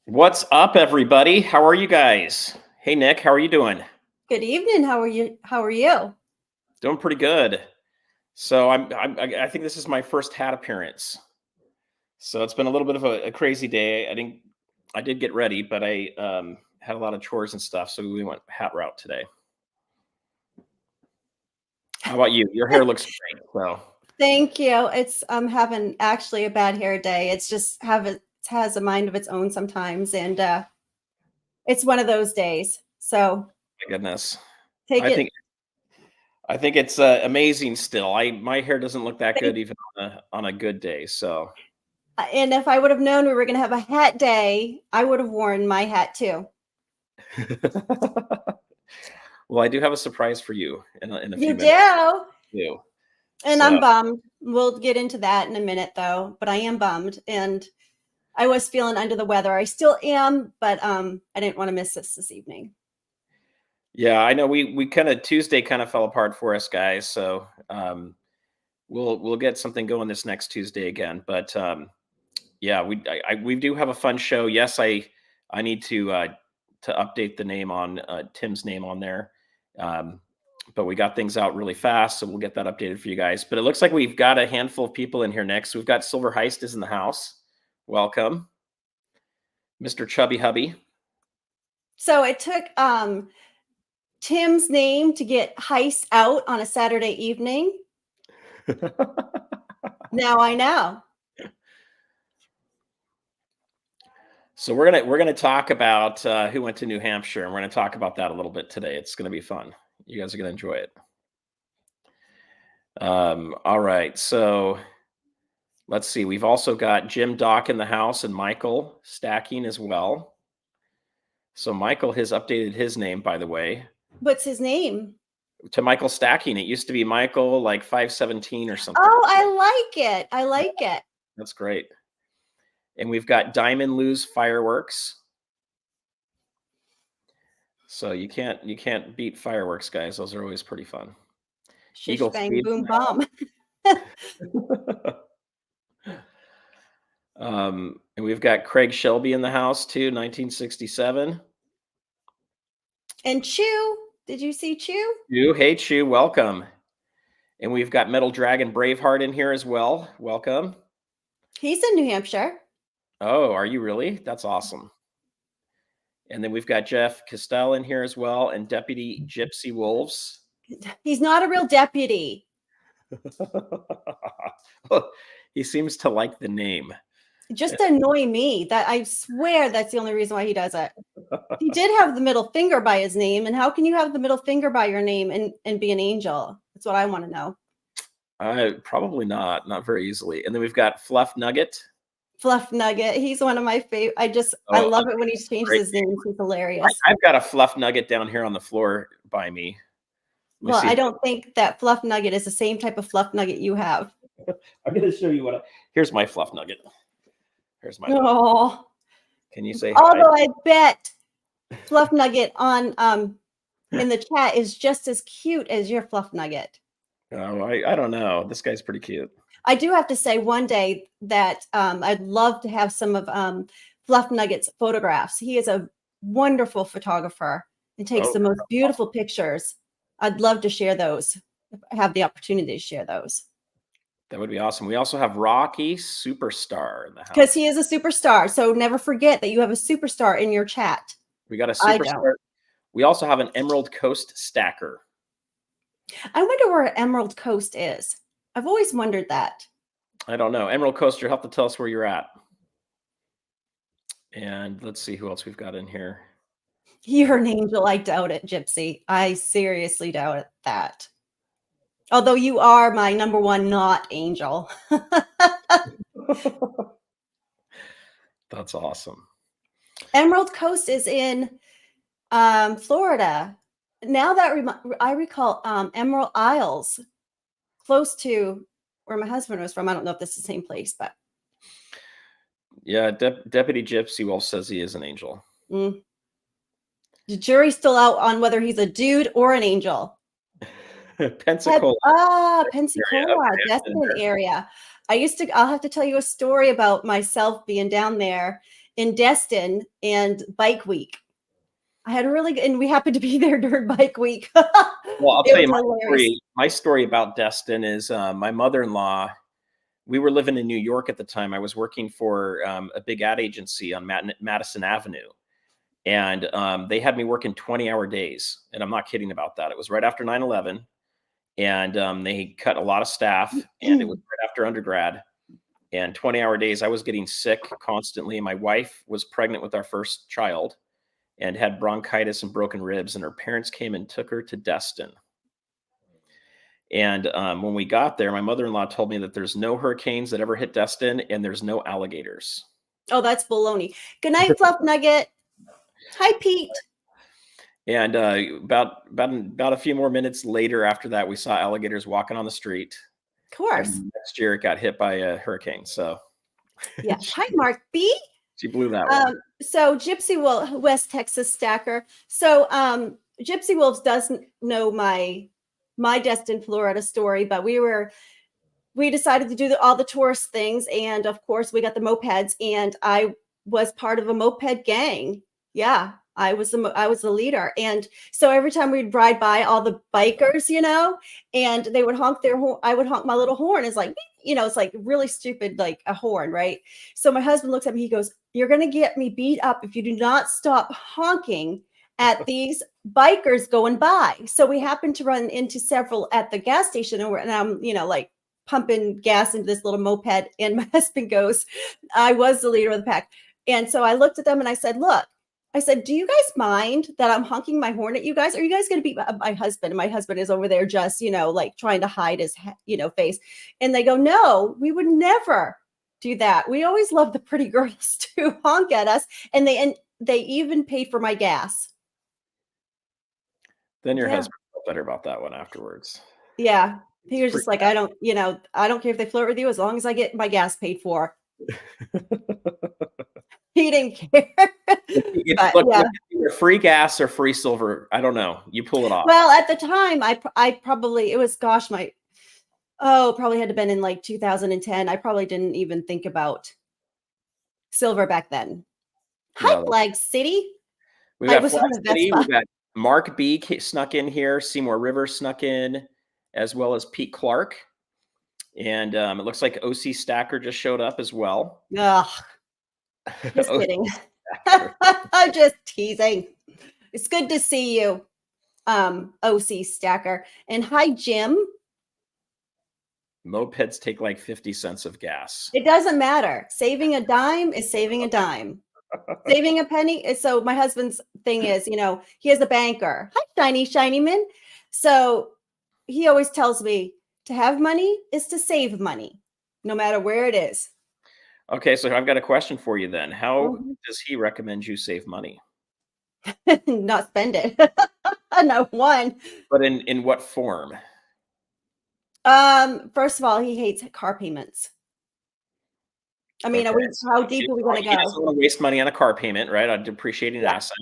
What's up, everybody? How are you guys? Hey, Nick, how are you doing? Good evening. How are you? How are you? Doing pretty good. So I think this is my first hat appearance. So it's been a little bit of a crazy day. I did get ready, but I had a lot of chores and stuff, so we went hat route today. How about you? Your hair looks great. So Thank you. I'm having actually a bad hair day. It's just it has a mind of its own sometimes, and it's one of those days. So my goodness, take I it. think I think it's amazing. Still, my hair doesn't look that good even on a good day. So. And if I would have known we were going to have a hat day, I would have worn my hat too. Well, I do have a surprise for you in a few You minutes. do. And So I'm bummed. We'll get into that in a minute, though. But I am bummed, and I was feeling under the weather. I still am, but I didn't want to miss this evening. yeah, I know we kind of Tuesday kind of fell apart for us guys, so we'll get something going this next Tuesday again. But yeah, we do have a fun show. Yes, I need to update the name on Tim's name on there. But we got things out really fast, so we'll get that updated for you guys. But it looks like we've got a handful of people in here next. We've got Silver Heist is in the house. Welcome, Mr. Chubby Hubby. So it took Tim's name to get Heist out on a Saturday evening. Now I know. So we're gonna talk about who went to New Hampshire, and we're gonna talk about that a little bit today. It's gonna be fun. You guys are gonna enjoy it. All right, so let's see. We've also got Jim Dock in the house and Michael stacking as well. So Michael has updated his name, by the way. What's his name? To Michael Stacking. It used to be Michael like 517 or something. Oh, I like it. I like it. That's great. And we've got Diamond Lou's Fireworks. So you can't beat fireworks, guys. Those are always pretty fun. Shish Eagle bang Speed. boom bomb. And we've got Craig Shelby in the house too, 1967. And Chew. Did you see Chew? Chew, hey Chew, welcome. And we've got Metal Dragon Braveheart in here as well. Welcome. He's in New Hampshire. Oh, are you really? That's awesome. And then we've got Jeff Castell in here as well, and Deputy Gypsy Wolves. He's not a real deputy. He seems to like the name. Just to annoy me. That I swear that's the only reason why he does it. He did have the middle finger by his name, and how can you have the middle finger by your name and be an angel? That's what I want to know. Probably not very easily. And then we've got Fluff Nugget. Fluff Nugget. He's one of my favorite. I love it when he changes his name. He's hilarious. I've got a Fluff Nugget down here on the floor by me. Well, I don't think that Fluff Nugget is the same type of Fluff Nugget you have. I'm going to show you here's my Fluff Nugget. Here's my. Oh. Can you say hi? Although I bet Fluff Nugget on in the chat is just as cute as your Fluff Nugget. Oh, I don't know. This guy's pretty cute. I do have to say one day that I'd love to have some of Fluff Nugget's photographs. He is a wonderful photographer and takes the most beautiful pictures. I'd love to share those, have the opportunity to share those. That would be awesome. We also have Rocky Superstar in the house. Because he is a superstar. So never forget that you have a superstar in your chat. We got a superstar. We also have an Emerald Coast stacker. I wonder where Emerald Coast is. I've always wondered that. I don't know. Emerald Coast, you'll have to tell us where you're at. And let's see who else we've got in here. You're an angel. I doubt it, Gypsy. I seriously doubt that. Although you are my number one not angel. That's awesome. Emerald Coast is in Florida. Now that I recall Emerald Isles, close to where my husband was from. I don't know if this is the same place, but. Yeah, Deputy Gypsy Wolf says he is an angel. The jury's still out on whether he's a dude or an angel. Pensacola. Pensacola. That's an area. I'll have to tell you a story about myself being down there in Destin and Bike Week. I had a really good, and we happened to be there during Bike Week. Well, I'll It tell you was hilarious. my story about Destin is my mother-in-law. We were living in New York at the time. I was working for a big ad agency on Madison Avenue. And they had me working 20-hour days. And I'm not kidding about that. It was right after 9/11. And they cut a lot of staff. And it was right after undergrad. And 20-hour days, I was getting sick constantly. My wife was pregnant with our first child and had bronchitis and broken ribs. And her parents came and took her to Destin. And when we got there, my mother-in-law told me that there's no hurricanes that ever hit Destin and there's no alligators. Oh, that's baloney. Good night, Fluff Nugget. Hi, Pete. And about a few more minutes later after that, we saw alligators walking on the street. Of course. And next year, it got hit by a hurricane. So yeah. Hi, Mark B. She blew that one. So Gypsy Wolf, West Texas Stacker. So Gypsy Wolves doesn't know my Destin, Florida story, but we decided to do all the tourist things. And of course, we got the mopeds, and I was part of a moped gang. Yeah, I was the leader. And so every time we'd ride by all the bikers, and they would honk their horn, I would honk my little horn. It's like, it's like really stupid, like a horn, right? So my husband looks at me, he goes, "You're going to get me beat up if you do not stop honking at these bikers going by." So we happened to run into several at the gas station, and I'm, like pumping gas into this little moped. And my husband goes, I was the leader of the pack. And so I looked at them and I said, "Look," I said, "do you guys mind that I'm honking my horn at you guys? Are you guys going to beat my husband?" And my husband is over there just, like trying to hide his, face. And they go, "No, we would never do that. We always love the pretty girls to honk at us." And they even pay for my gas. Then your husband felt better about that one afterwards. Yeah. He was just like, I don't care if they flirt with you as long as I get my gas paid for. He didn't care. Look, either free gas or free silver. I don't know. You pull it off. Well, at the time, I probably, it was, gosh, probably had to been in like 2010. I probably didn't even think about silver back then. Hi, Flag City. We got Flag City. We got Mark B snuck in here. Seymour Rivers snuck in, as well as Pete Clark. And it looks like OC Stacker just showed up as well. Ugh. Just kidding. I'm just teasing. It's good to see you, OC Stacker. And hi, Jim. Mopeds take like 50 cents of gas. It doesn't matter. Saving a dime is saving a dime. Saving a penny. So my husband's thing is, he is a banker. Hi, shiny man. So he always tells me to have money is to save money, no matter where it is. Okay, so I've got a question for you then. How does he recommend you save money? Not spend it. No one. But in what form? First of all, he hates car payments. I mean, Okay, how deep are we going to go? He doesn't want to waste money on a car payment, right? On depreciating an asset.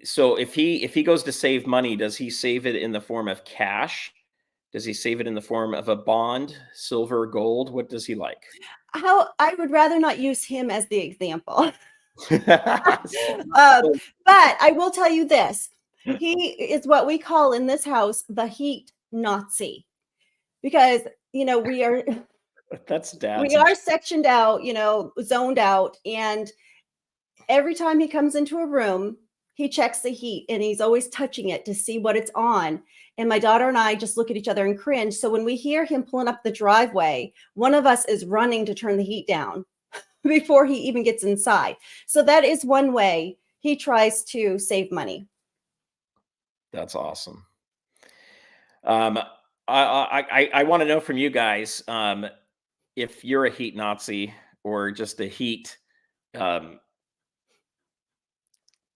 So if he goes to save money, does he save it in the form of cash? Does he save it in the form of a bond, silver, gold? What does he like? I would rather not use him as the example. But I will tell you this. He is what we call in this house the heat Nazi, because we are that's dad. We are sectioned out, zoned out, and every time he comes into a room, he checks the heat, and he's always touching it to see what it's on. And my daughter and I just look at each other and cringe. So when we hear him pulling up the driveway, one of us is running to turn the heat down before he even gets inside. So that is one way he tries to save money. That's awesome. I want to know from you guys if you're a heat Nazi or just a heat.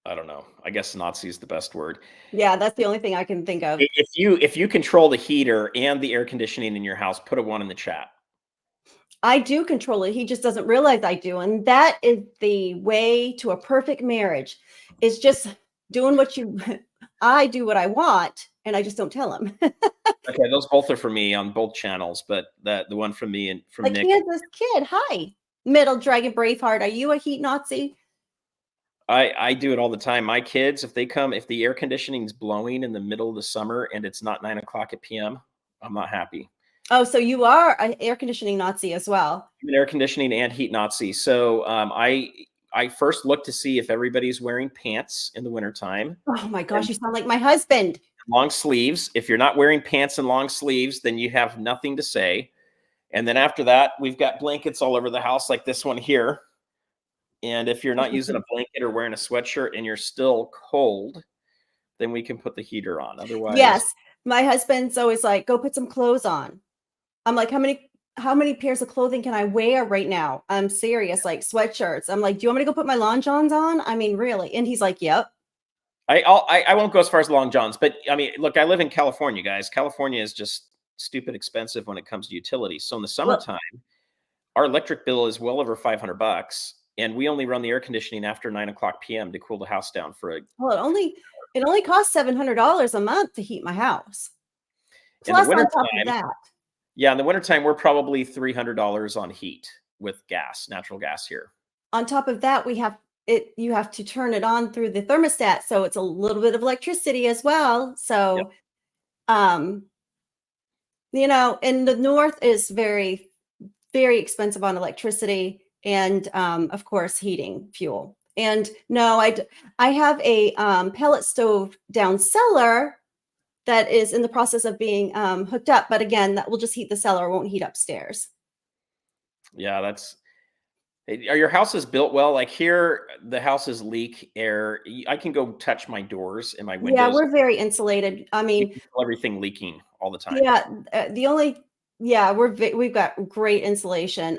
I don't know. I guess Nazi is the best word. Yeah, that's the only thing I can think of. If you control the heater and the air conditioning in your house, put a 1 in the chat. I do control it. He just doesn't realize I do. And that is the way to a perfect marriage, is just doing I do what I want, and I just don't tell him. Okay, those both are for me on both channels, but the one from me and from Nick. Kansas kid, hi. Middle Dragon Braveheart. Are you a heat Nazi? I do it all the time. My kids, if the air conditioning is blowing in the middle of the summer and it's not 9 o'clock at PM, I'm not happy. Oh, so you are an air conditioning Nazi as well. I'm an air conditioning and heat Nazi. So I first look to see if everybody's wearing pants in the wintertime. Oh my gosh, you sound like my husband. Long sleeves. If you're not wearing pants and long sleeves, then you have nothing to say. And then after that, we've got blankets all over the house like this one here. And if you're not using a blanket or wearing a sweatshirt and you're still cold, then we can put the heater on. Otherwise, Yes, my husband's always like, go put some clothes on. I'm like, how many pairs of clothing can I wear right now? I'm serious, like sweatshirts. I'm like, do you want me to go put my long johns on? I mean, really? And he's like, yep. I won't go as far as long johns, but I mean, look, I live in California, guys. California is just stupid expensive when it comes to utilities. So in the summertime, our electric bill is well over $500, and we only run the air conditioning after 9 o'clock PM to cool the house down for a. Well, it only costs $700 a month to heat my house. In the Plus, on top of wintertime, that, yeah, in the wintertime, we're probably $300 on heat with gas, natural gas here. on top of that, you have to turn it on through the thermostat, so it's a little bit of electricity as well. So, and the north is very, very expensive on electricity and, of course, heating fuel. And no, I have a pellet stove down cellar that is in the process of being hooked up. But again, that will just heat the cellar, it won't heat upstairs. Yeah, are your houses built well? Like here, the houses leak air. I can go touch my doors and my windows. Yeah, we're very insulated. I mean, feel everything leaking all the time. Yeah, we've got great insulation.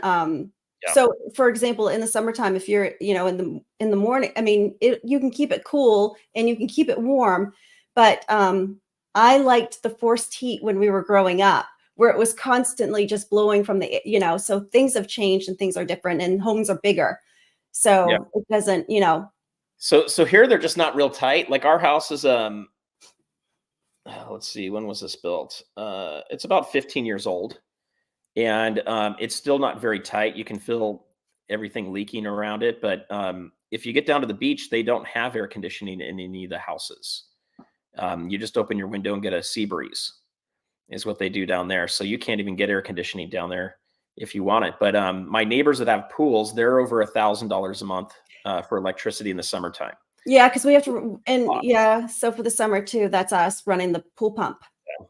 So for example, in the summertime, if you're, in the morning, I mean, you can keep it cool and you can keep it warm, but I liked the forced heat when we were growing up, where it was constantly just blowing from the, so things have changed and things are different and homes are bigger. So it doesn't, So here they're just not real tight. Like our house is, let's see, when was this built? It's about 15 years old, and it's still not very tight. You can feel everything leaking around it. But if you get down to the beach, they don't have air conditioning in any of the houses. You just open your window and get a sea breeze is what they do down there. So you can't even get air conditioning down there if you want it. But my neighbors that have pools, they're over $1,000 a month for electricity in the summertime. Yeah, because we have to, and so for the summer too, that's us running the pool pump. Yeah.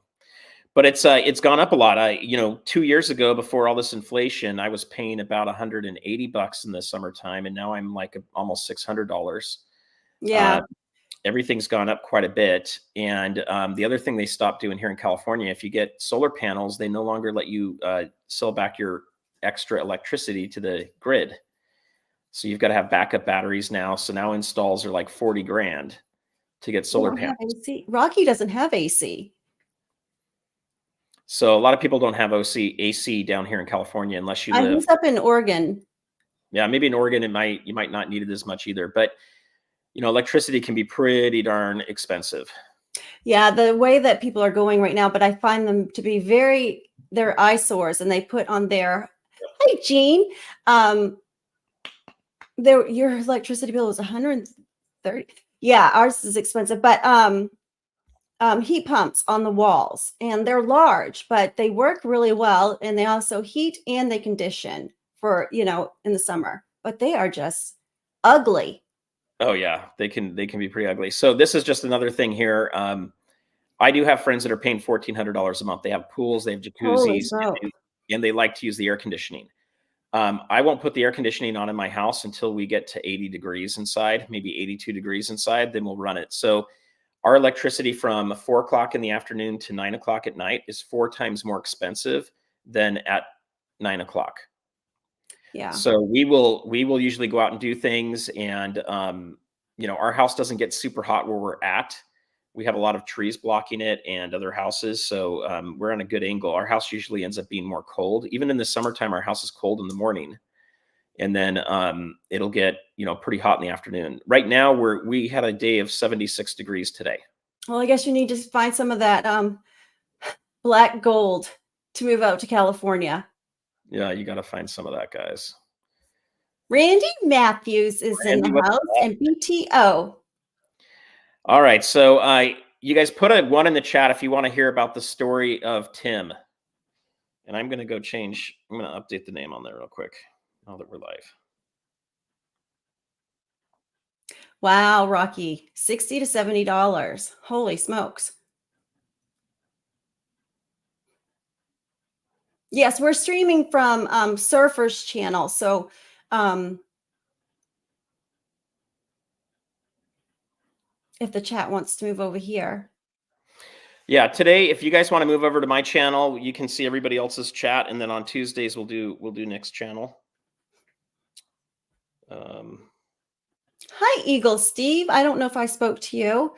But it's gone up a lot. 2 years ago, before all this inflation, I was paying about $180 in the summertime, and now I'm like almost $600. Yeah. Everything's gone up quite a bit. And the other thing they stopped doing here in California, if you get solar panels, they no longer let you sell back your extra electricity to the grid. So you've got to have backup batteries now. So now installs are like 40 grand to get solar panels. Rocky doesn't have AC. So a lot of people don't have AC down here in California unless you live. He's up in Oregon. Yeah, maybe in Oregon you might not need it as much either. But electricity can be pretty darn expensive. Yeah, the way that people are going right now, but I find them to be they're eyesores, and they put on their, hey, Gene, your electricity bill is 130. Yeah, ours is expensive, but heat pumps on the walls, and they're large, but they work really well, and they also heat and they condition for, in the summer, but they are just ugly. Oh yeah, they can be pretty ugly. So this is just another thing here. I do have friends that are paying $1,400 a month. They have pools, they have jacuzzis, and they like to use the air conditioning. I won't put the air conditioning on in my house until we get to 80 degrees inside, maybe 82 degrees inside, then we'll run it. So our electricity from 4 o'clock in the afternoon to 9 o'clock at night is 4 times more expensive than at 9 o'clock. Yeah. So we will usually go out and do things, and our house doesn't get super hot where we're at. We have a lot of trees blocking it and other houses, so we're on a good angle. Our house usually ends up being more cold. Even in the summertime, our house is cold in the morning, and then it'll get pretty hot in the afternoon. Right now, we had a day of 76 degrees today. Well, I guess you need to find some of that black gold to move out to California. Yeah, you got to find some of that, guys. Randy Matthews is in Randy, the what's house up? and BTO. All right, so you guys put a 1 in the chat if you want to hear about the story of Tim. And I'm going to go change. I'm going to update the name on there real quick now that we're live. Wow, Rocky, $60 to $70. Holy smokes. Yes, we're streaming from Surfer's channel. So if the chat wants to move over here. Yeah, today, if you guys want to move over to my channel, you can see everybody else's chat, and then on Tuesdays we'll do Nick's channel. Hi, Eagle Steve. I don't know if I spoke to you.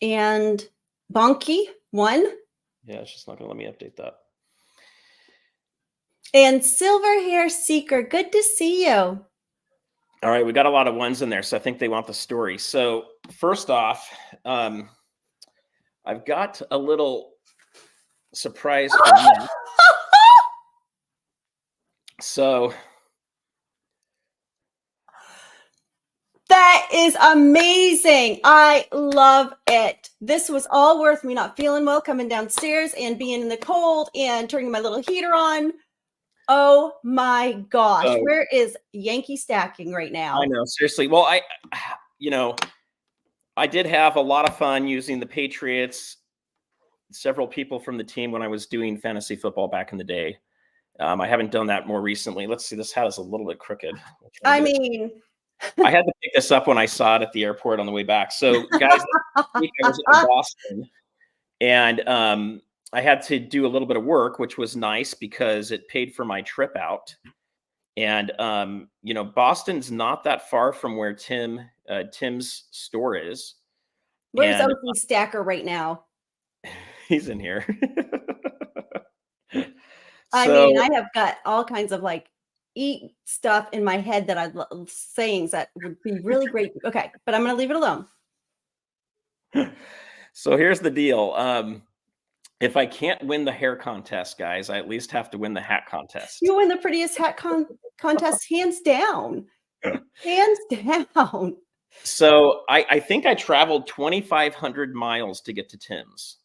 And Bonky 1. Yeah, it's just not going to let me update that. And Silver Hair Seeker, good to see you. All right, we got a lot of 1s in there, so I think they want the story. So first off, I've got a little surprise for you. So that is amazing. I love it. This was all worth me not feeling well, coming downstairs and being in the cold and turning my little heater on. Oh my gosh. Where is Yankee stacking right now? I know, seriously. Well, I did have a lot of fun using the Patriots, several people from the team when I was doing fantasy football back in the day. I haven't done that more recently. Let's see, this hat is a little bit crooked. I mean, I had to pick this up when I saw it at the airport on the way back. So, guys, last week I was in Boston, and I had to do a little bit of work, which was nice because it paid for my trip out. And Boston's not that far from where Tim's store is. Where's OC Stacker right now? He's in here. I mean, I have got all kinds of eat stuff in my head that sayings that would be really great. Okay, but I'm going to leave it alone. So here's the deal. If I can't win the hair contest, guys, I at least have to win the hat contest. You win the prettiest hat contest, hands down. Hands down. So I think I traveled 2,500 miles to get to Tim's.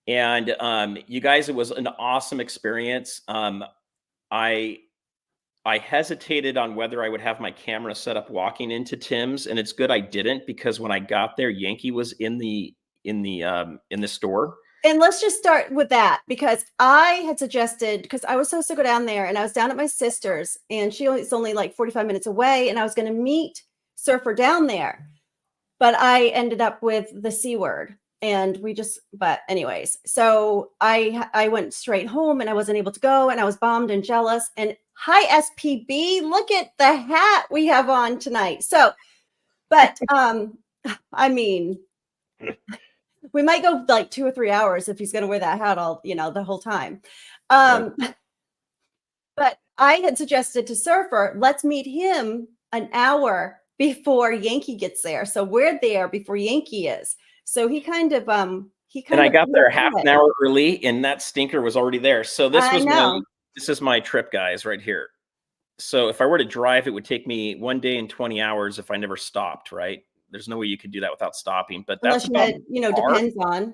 And you guys, it was an awesome experience. I hesitated on whether I would have my camera set up walking into Tim's, and it's good I didn't, because when I got there, Yankee was in the store. And let's just start with that, because I had suggested, because I was supposed to go down there, and I was down at my sister's, and it's only like 45 minutes away, and I was going to meet Surfer down there, but I ended up with the C word, and but anyways, so I went straight home, and I wasn't able to go, and I was bummed and jealous. And hi, SPB, look at the hat we have on tonight. So, but I mean, we might go like 2 or 3 hours if he's going to wear that hat all, the whole time. But I had suggested to Surfer, let's meet him an hour before Yankee gets there. So we're there before Yankee is. So he kind of, and I got there half an hour early, and that stinker was already there. So this is my trip, guys, right here. So if I were to drive, it would take me 1 day and 20 hours if I never stopped, right? There's no way you could do that without stopping. But that's about, depends on.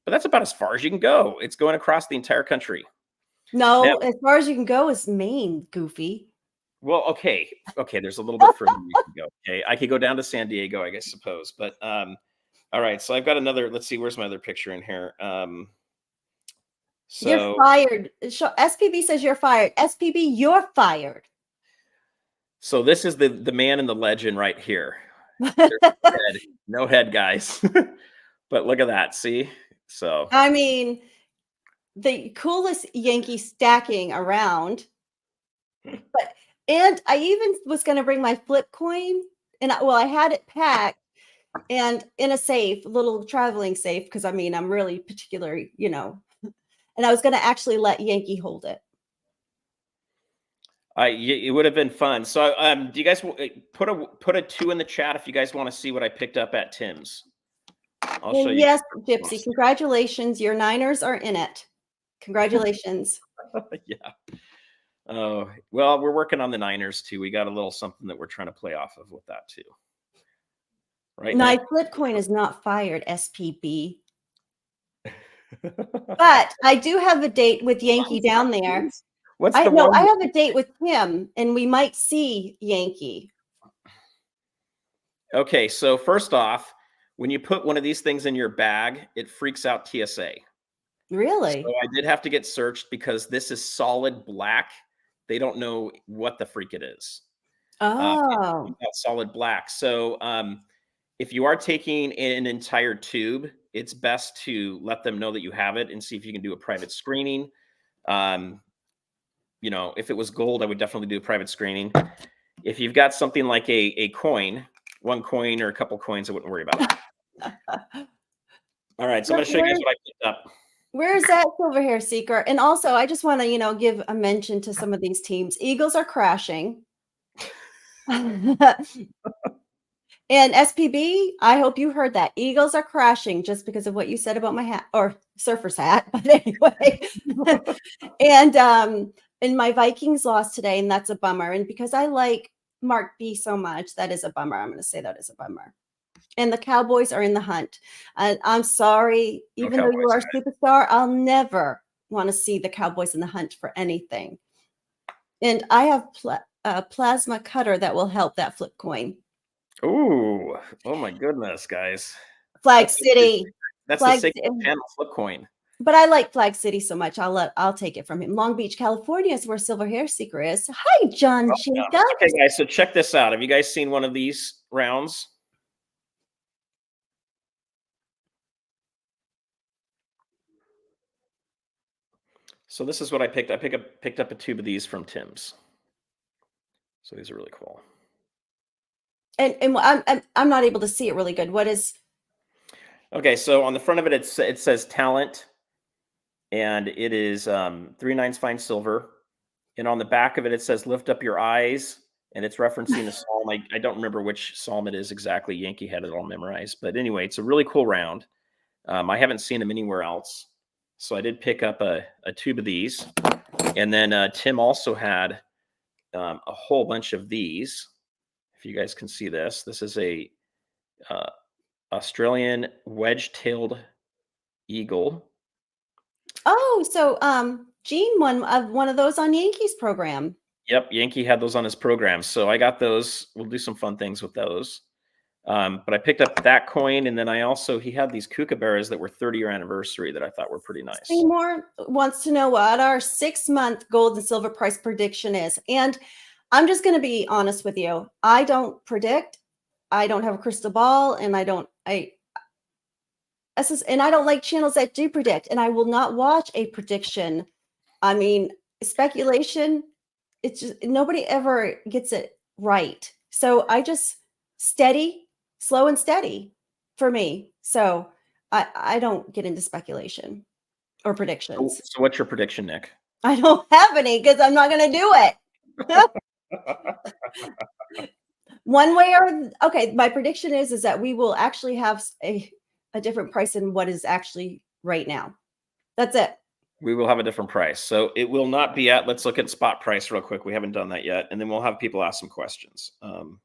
But that's about as far as you can go. It's going across the entire country. No, now, as far as you can go is Maine, goofy. Well, okay. There's a little bit further you can go. Okay, I could go down to San Diego, I guess, suppose. But all right. So I've got another. Let's see. Where's my other picture in here? So you're fired. SPB says you're fired. SPB, you're fired. So this is the man and the legend right here. No head, guys. But look at that. See? So I mean, the coolest Yankee stacking around. And I even was going to bring my flip coin, and I had it packed and in a safe, little traveling safe, because I mean, I'm really particular, and I was going to actually let Yankee hold it. It would have been fun. So, do you guys put a 2 in the chat if you guys want to see what I picked up at Tim's? I'll show you. Yes, Gypsy, congratulations. Your Niners are in it. Congratulations. Yeah. Oh, well, we're working on the Niners too. We got a little something that we're trying to play off of with that too. Right, My Nick? flip coin is not fired, SPB. But I do have a date with Yankee down there. What's I the know one? I have a date with him, and we might see Yankee. Okay, so first off, when you put one of these things in your bag, it freaks out TSA. So Really? I did have to get searched because this is solid black. They don't know what the freak it is. Oh. Solid black. So if you are taking an entire tube, it's best to let them know that you have it and see if you can do a private screening. You know, if it was gold, I would definitely do a private screening. If you've got something like a coin, one coin or a couple coins, I wouldn't worry about it. All right, so I'm going to show you guys what I picked up. Where's that silver hair seeker? And also, I just want to, give a mention to some of these teams. Eagles are crashing. And SPB, I hope you heard that. Eagles are crashing just because of what you said about my hat or surfer's hat. But anyway, and my Vikings lost today, and that's a bummer. And because I like Mark B so much, that is a bummer. I'm going to say that is a bummer. And the Cowboys are in the hunt. I'm sorry, even though you are a superstar, I'll never want to see the Cowboys in the hunt for anything. And I have a plasma cutter that will help that flip coin. Ooh, oh my goodness, guys. Flag City. That's the sacred panel flip coin. But I like Flag City so much. I'll take it from him. Long Beach, California is where Silver Hair Seeker is. Hi, John Jacobs. Yeah. Okay, guys. So check this out. Have you guys seen one of these rounds? So this is what I picked. I picked up a tube of these from Tim's. So these are really cool. And I'm not able to see it really good. What is? Okay, so on the front of it, it says talent, and it is 3/9 fine silver. And on the back of it, it says lift up your eyes, and it's referencing a psalm. I don't remember which psalm it is exactly. Yankee had it all memorized, but anyway, it's a really cool round. I haven't seen them anywhere else, so I did pick up a tube of these, and then Tim also had a whole bunch of these. If you guys can see this, this is a Australian wedge-tailed eagle. Oh, so Gene won one of those on Yankees program. Yep, Yankee had those on his program, so I got those. We'll do some fun things with those. But I picked up that coin, and then he had these kookaburras that were 30-year anniversary that I thought were pretty nice. Seymour wants to know what our 6-month gold and silver price prediction is. And I'm just going to be honest with you. I don't predict. I don't have a crystal ball, and I don't like channels that do predict, and I will not watch a prediction. I mean, speculation, it's just nobody ever gets it right. So I just slow and steady for me. So I don't get into speculation or predictions. So what's your prediction, Nick? I don't have any because I'm not going to do it. One way or okay, my prediction is that we will actually have a different price than what is actually right now. That's it. We will have a different price. So it will not be at, let's look at spot price real quick. We haven't done that yet. And then we'll have people ask some questions. I'm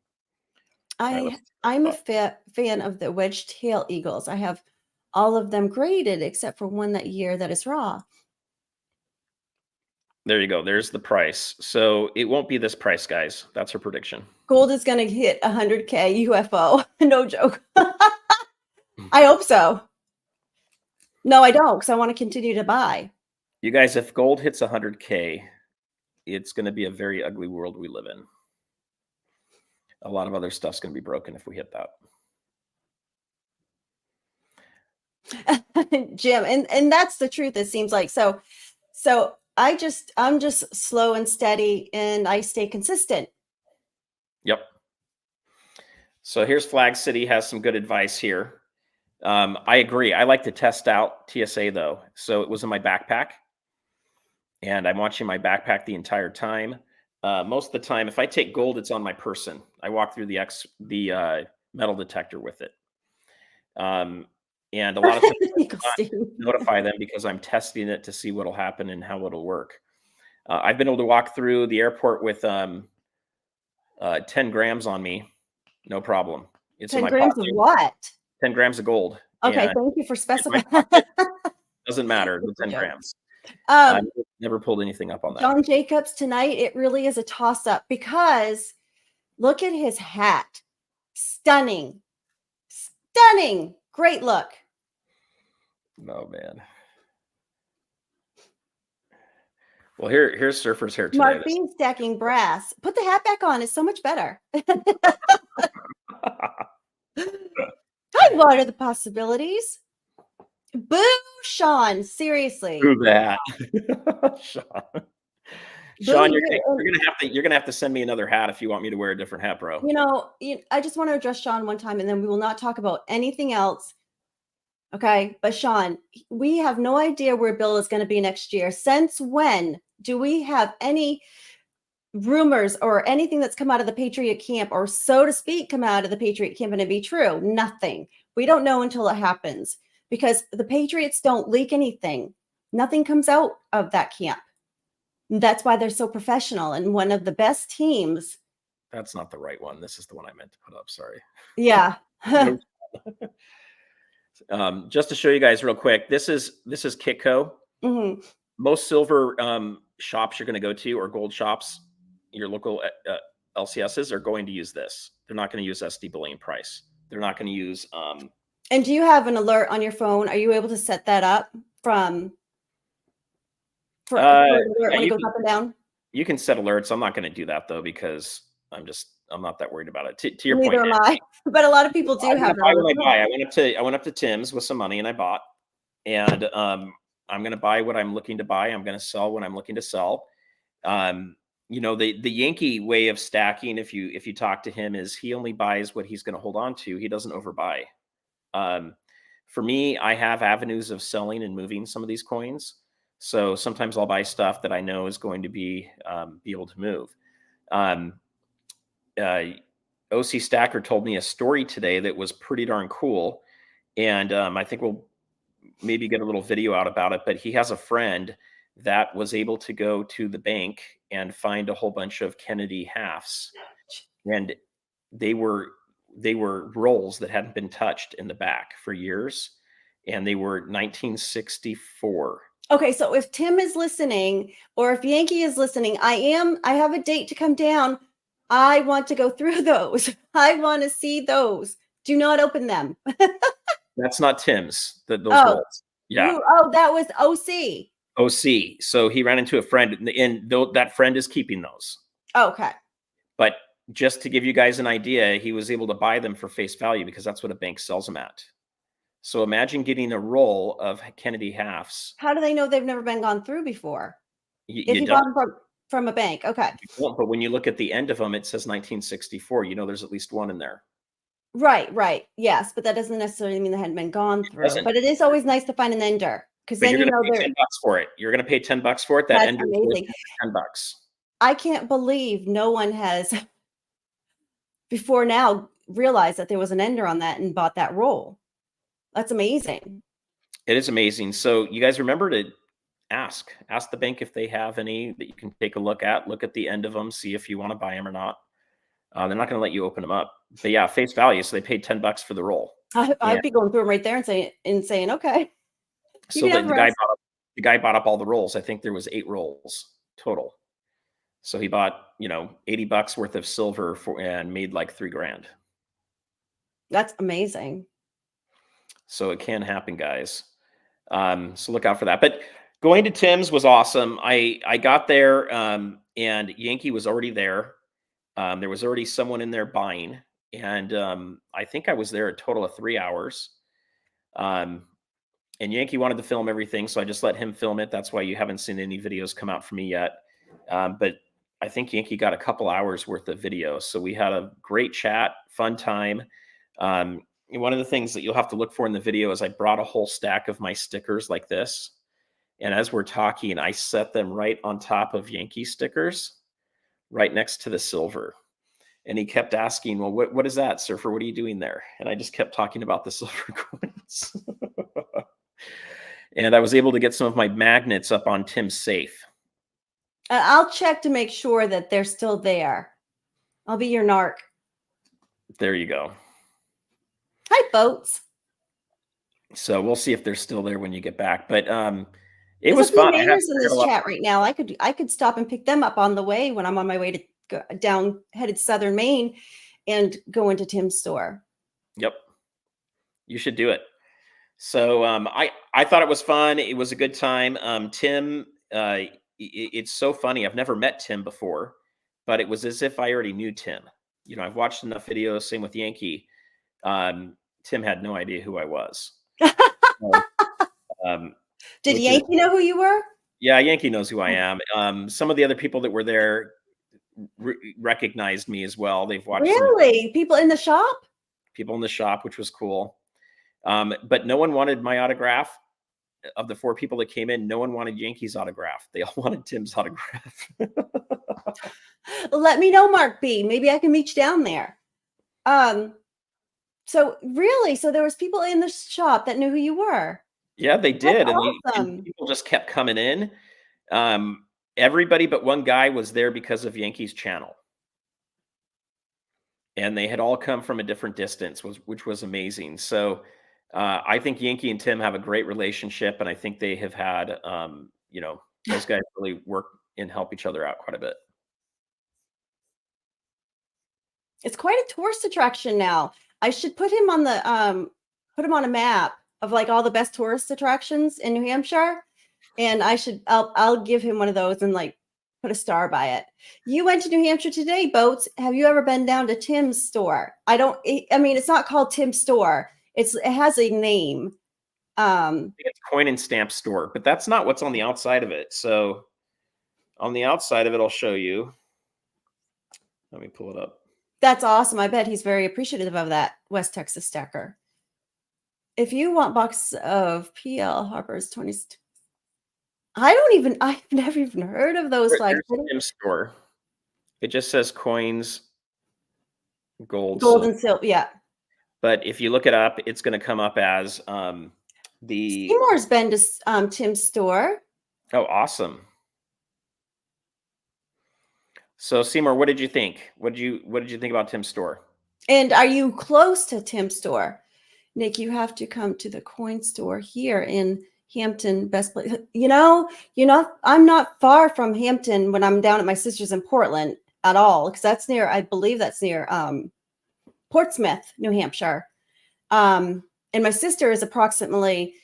a fan of the wedge tail eagles. I have all of them graded except for one that year that is raw. There you go. There's the price. So it won't be this price, guys. That's her prediction. Gold is going to hit 100K UFO. No joke. I hope so. No, I don't, because I want to continue to buy. You guys, if gold hits 100K, it's going to be a very ugly world we live in. A lot of other stuff's going to be broken if we hit that. Jim, and that's the truth, it seems like. So I'm just slow and steady, and I stay consistent. Yep. So here's Flag City has some good advice here. I agree. I like to test out TSA though. So it was in my backpack, and I'm watching my backpack the entire time. Most of the time, if I take gold, it's on my person. I walk through the metal detector with it. And a lot of times I notify them because I'm testing it to see what'll happen and how it'll work. I've been able to walk through the airport with 10 grams on me, no problem. It's in 10 my grams of pocket. what? 10 grams of gold. Okay, And thank you for in my specifying. pocket. Doesn't matter, the 10 Joke. grams. I Um, never pulled anything up on that. John Jacobs tonight, it really is a toss-up because look at his hat. Stunning. Stunning. Great look. Oh, man. Well, here's Surfer's hair today. Marfine stacking brass. Put the hat back on. It's so much better. What are the possibilities? Boo, Sean. Seriously. Prove that. Sean. Sean, Boo, you're gonna have to send me another hat if you want me to wear a different hat, bro. you know, I just want to address Sean one time and then we will not talk about anything else. Okay. But Sean, we have no idea where Bill is going to be next year. Since when do we have any rumors or anything that's come out of the Patriot camp, or so to speak, come out of the Patriot camp and it be true? Nothing. We don't know until it happens because the Patriots don't leak anything. Nothing comes out of that camp. That's why they're so professional and one of the best teams. That's not the right one. This is the one I meant to put up. Sorry. Yeah. Just to show you guys real quick, this is Kitco. Mm-hmm. Most silver shops you're going to go to, or gold shops, your local LCSs are going to use this. They're not going to use SD bullion price. They're not going to use. And do you have an alert on your phone? Are you able to set that up for alert when it goes up and down? You can set alerts. I'm not going to do that though because I'm not that worried about it. To your Neither point, am I. But a lot of people do have. I went up to Tim's with some money and I bought, and I'm going to buy what I'm looking to buy. I'm going to sell when I'm looking to sell. You know, the Yankee way of stacking, if you talk to him, is he only buys what he's going to hold on to. He doesn't overbuy. For me, I have avenues of selling and moving some of these coins. So sometimes I'll buy stuff that I know is going to be able to move. OC Stacker told me a story today that was pretty darn cool. And I think we'll maybe get a little video out about it, but he has a friend that was able to go to the bank and find a whole bunch of Kennedy halves. And they were rolls that hadn't been touched in the back for years. And they were 1964. Okay, so if Tim is listening, or if Yankee is listening, I have a date to come down. I want to go through those. I want to see those. Do not open them. That's not Tim's. Those rolls. Yeah. That was OC. OC. So he ran into a friend, and that friend is keeping those. Okay. But just to give you guys an idea, he was able to buy them for face value because that's what a bank sells them at. So imagine getting a roll of Kennedy halves. How do they know they've never been gone through before? If you bought them from a bank, okay. But when you look at the end of them, it says 1964. You know, there's at least one in there. Right. Yes, but that doesn't necessarily mean they hadn't been gone through. But it is always nice to find an ender, because then you're going to pay $10 for it. You're going to pay $10 for it. That ender is $10. I can't believe no one has before now realized that there was an ender on that and bought that roll. That's amazing. It is amazing. So you guys remember to ask the bank if they have any that you can take a look at the end of them, see if you want to buy them or not. They're not going to let you open them up, but yeah, face value. So they paid $10 for the roll. I'd be going through them right there and saying, okay. So the guy bought up all the rolls. I think there was 8 rolls total. So he bought, $80 worth of silver and made like $3 grand. That's amazing. So it can happen, guys. So look out for that. But going to Tim's was awesome. I got there and Yankee was already there. There was already someone in there buying. And I think I was there a total of 3 hours. And Yankee wanted to film everything, so I just let him film it. That's why you haven't seen any videos come out from me yet. But I think Yankee got a couple hours worth of video. So we had a great chat, fun time. One of the things that you'll have to look for in the video is I brought a whole stack of my stickers like this. And as we're talking, I set them right on top of Yankee stickers, right next to the silver. And he kept asking, well, what is that, Surfer? What are you doing there? And I just kept talking about the silver coins. And I was able to get some of my magnets up on Tim's safe. I'll check to make sure that they're still there. I'll be your narc. There you go. Hi, boats. So we'll see if they're still there when you get back. But it There's was a few fun. Mainers in this chat right now. I could stop and pick them up on the way when I'm on my way to go down, headed southern Maine, and go into Tim's store. Yep, you should do it. So I thought it was fun. It was a good time. Tim, it's so funny. I've never met Tim before, but it was as if I already knew Tim. You know, I've watched enough videos. Same with Yankee. Tim had no idea who I was. So, Did Yankee know who you were? Yeah, Yankee knows who I am. Some of the other people that were there recognized me as well. They've watched really people in the shop. People in the shop, which was cool. But no one wanted my autograph. Of the 4 people that came in, no one wanted Yankee's autograph. They all wanted Tim's autograph. Let me know, Mark B. Maybe I can meet you down there. So there was people in the shop that knew who you were. Yeah, they did. That's And awesome. people just kept coming in. Everybody but one guy was there because of Yankee's channel. And they had all come from a different distance, which was amazing. So I think Yankee and Tim have a great relationship, and I think they have had, those guys really work and help each other out quite a bit. It's quite a tourist attraction now. I should put him on the put him on a map of like all the best tourist attractions in New Hampshire, and I'll give him one of those and like put a star by it. You went to New Hampshire today, Boats. Have you ever been down to Tim's store? I mean, it's not called Tim's store. It has a name. I think it's Coin and Stamp Store, but that's not what's on the outside of it. So on the outside of it, I'll show you. Let me pull it up. That's awesome. I bet he's very appreciative of that West Texas stacker. If you want box of PL Harper's 20, I've never even heard of those flags. Tim's store. It just says coins, gold and silver. Yeah. But if you look it up, it's going to come up as the Seymour's been to Tim's store. Oh, awesome. So Seymour, what did you think? What did you think about Tim's store? And are you close to Tim's store? Nick, you have to come to the coin store here in Hampton, best place. I'm not far from Hampton when I'm down at my sister's in Portland at all, because that's near, I believe that's near Portsmouth, New Hampshire. And my sister is approximately,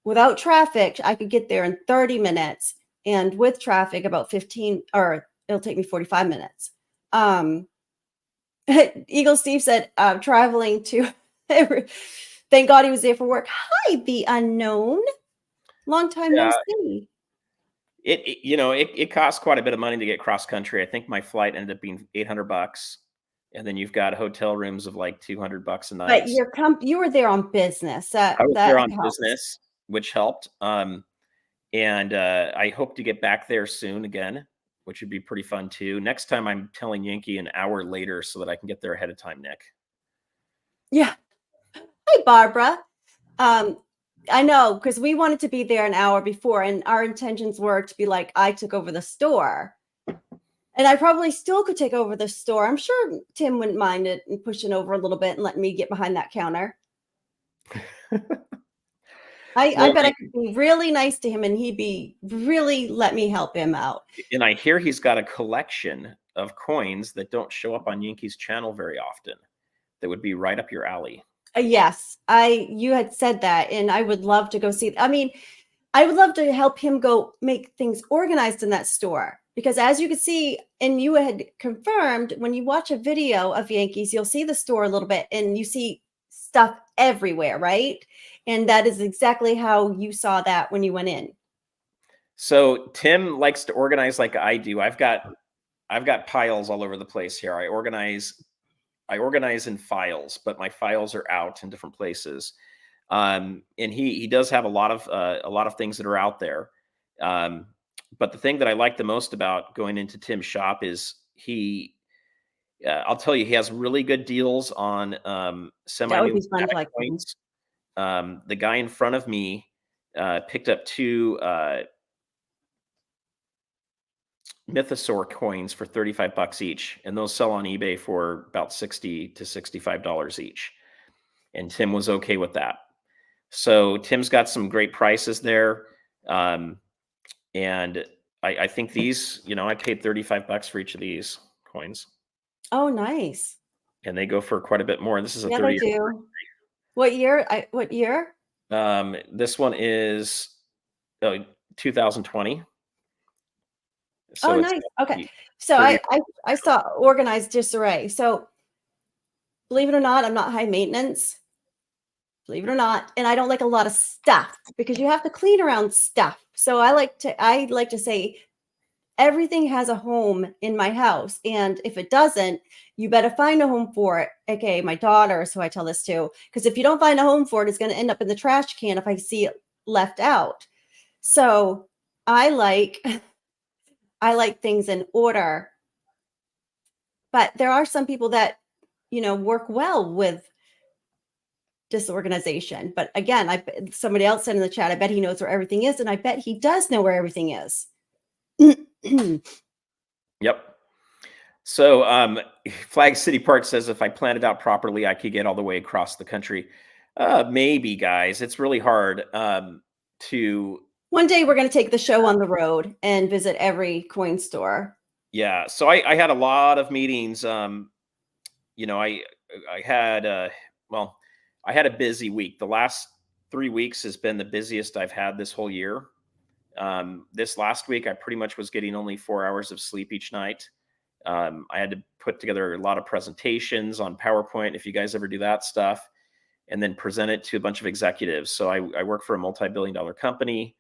without traffic, I could get there in 30 minutes. And with traffic, about 15, or it'll take me 45 minutes. Eagle Steve said, traveling to, thank God he was there for work. Hi, the unknown. Long time no see. It costs quite a bit of money to get cross country. I think my flight ended up being $800. And then you've got hotel rooms of like $200 a night. But you were there on business. I was there on business, which helped. And I hope to get back there soon again, which would be pretty fun too. Next time I'm telling Yankee an hour later so that I can get there ahead of time, Nick. Yeah. Hey, Barbara. I know, because we wanted to be there an hour before, and our intentions were to be like, I took over the store. And I probably still could take over the store. I'm sure Tim wouldn't mind it and pushing over a little bit and letting me get behind that counter. I bet I could be really nice to him and he'd be really let me help him out. And I hear he's got a collection of coins that don't show up on Yankee's channel very often. That would be right up your alley. Yes, you had said that, and I would love to go see. I mean, I would love to help him go make things organized in that store. Because as you can see, and you had confirmed, when you watch a video of Yankees, you'll see the store a little bit and you see stuff everywhere, right? And that is exactly how you saw that when you went in. So Tim likes to organize like I do. I've got piles all over the place here. I organize in files, but my files are out in different places. And he does have a lot of things that are out there. But the thing that I like the most about going into Tim's shop is I'll tell you, he has really good deals on semi-numismatic coins. The guy in front of me picked up two mythosaur coins for 35 bucks each, and those sell on eBay for about $60 to $65 each. And Tim was okay with that. So Tim's got some great prices there. And I think these, I paid 35 bucks for each of these coins, Oh, nice. and they go for quite a bit more. This is a Yeah, they 30 do. What year? What year? This one is 2020. Oh, So it's nice. Okay. the So 30. I saw organized disarray. So believe it or not, I'm not high maintenance. Believe it or not, and I don't like a lot of stuff because you have to clean around stuff. So I like to say everything has a home in my house, and if it doesn't, you better find a home for it. Okay, my daughter, so I tell this to, because if you don't find a home for it, it's going to end up in the trash can if I see it left out. So I like I like things in order, but there are some people that work well with disorganization. But again, somebody else said in the chat, I bet he knows where everything is, and I bet he does know where everything is. Yep. So Flag City Park says if I planned it out properly, I could get all the way across the country. Maybe, guys. It's really hard to. One day we're going to take the show on the road and visit every coin store. Yeah. So I had a lot of meetings. I had well, I had a busy week. The last 3 weeks has been the busiest I've had this whole year. This last week, I pretty much was getting only 4 hours of sleep each night. I had to put together a lot of presentations on PowerPoint, if you guys ever do that stuff, and then present it to a bunch of executives. So I work for a multi-billion-dollar company,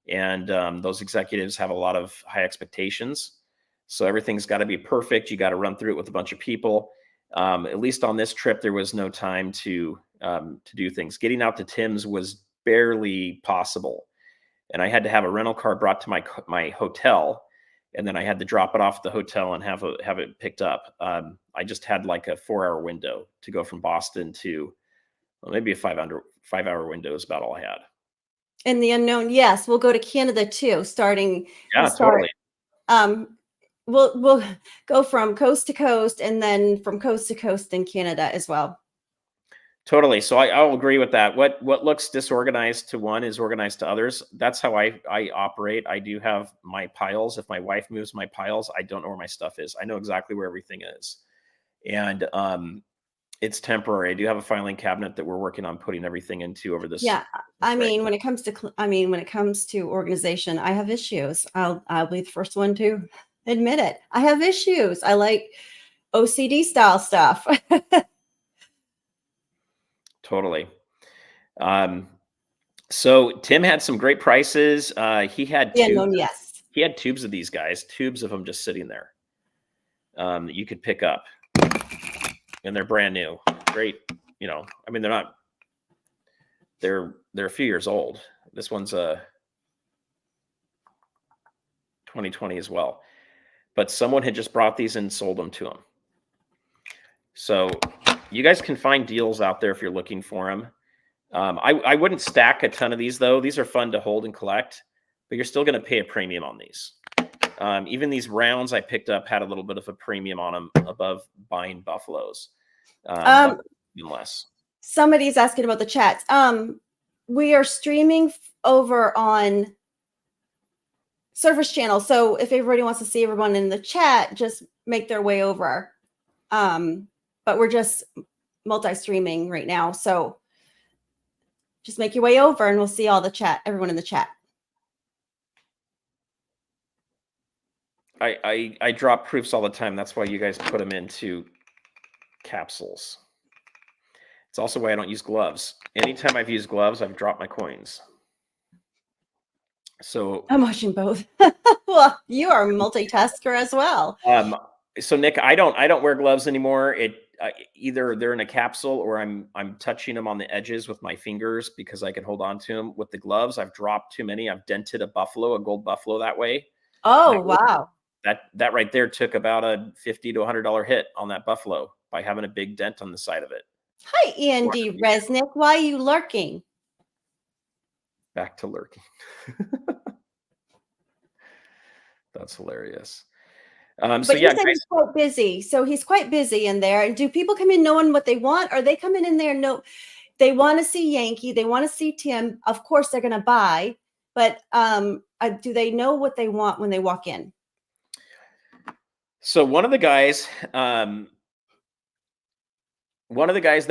and those executives have a lot of high expectations. So everything's got to be perfect. You got to run through it with a bunch of people. At least on this trip, there was no time to do things. Getting out to Tim's was barely possible, and I had to have a rental car brought to my hotel, and then I had to drop it off at the hotel and have it picked up. I just had like a 4-hour window to go from Boston to, well, maybe a 5-hour window is about all I had. In the unknown, yes, we'll go to Canada too. Yeah, totally. We'll go from coast to coast, and then from coast to coast in Canada as well. Totally. So I'll agree with that. What looks disorganized to one is organized to others. That's how I operate. I do have my piles. If my wife moves my piles, I don't know where my stuff is. I know exactly where everything is. And it's temporary. I do have a filing cabinet that we're working on putting everything into over this. Yeah, I mean, when it comes to organization, I have issues. I'll be the first one to admit it. I have issues. I like OCD style stuff. Totally. So Tim had some great prices. He had yes. He had tubes of these guys, tubes of them just sitting there that you could pick up, and they're brand new. Great. I mean, they're a few years old. This one's 2020 as well, but someone had just brought these and sold them to him. So you guys can find deals out there if you're looking for them. I wouldn't stack a ton of these, though. These are fun to hold and collect, but you're still going to pay a premium on these. Even these rounds I picked up had a little bit of a premium on them above buying buffaloes. Less. Somebody's asking about the chats. We are streaming over on Surfer's channel, so if everybody wants to see everyone in the chat, just make their way over. But we're just multi-streaming right now, so just make your way over and we'll see everyone in the chat. I drop proofs all the time. That's why you guys put them into capsules. It's also why I don't use gloves. Anytime I've used gloves, I've dropped my coins. So I'm watching both. Well, you are a multitasker as well. So Nick, I don't wear gloves anymore. Either they're in a capsule or I'm touching them on the edges with my fingers because I can hold on to them. With the gloves, I've dropped too many. I've dented a gold buffalo that way. Oh, wow. That right there took about a $50 to $100 hit on that buffalo by having a big dent on the side of it. Hi, Andy Resnick. Why are you lurking? Back to lurking. That's hilarious. So But you yeah, said guys. he's quite busy, so he's quite busy in there. And do people come in knowing what they want? Or they coming in there know they want to see Yankee, they want to see Tim. Of course, they're going to buy, but do they know what they want when they walk in? So one of the guys that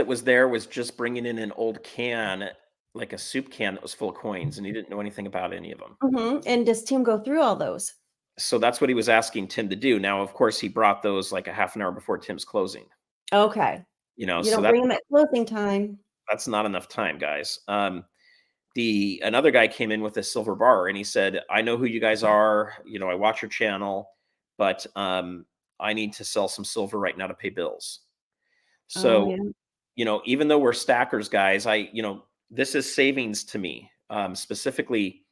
was there was just bringing in an old can, like a soup can that was full of coins, and he didn't know anything about any of them. And does Tim go through all those? So that's what he was asking Tim to do. Now, of course, he brought those like a half an hour before Tim's closing. Okay. You So don't bring them at closing time. that's not enough time, guys. The another guy came in with a silver bar, and he said, "I know who you guys are. I watch your channel, but I need to sell some silver right now to pay bills." Oh, So, yeah. even though we're stackers, guys, this is savings to me, specifically,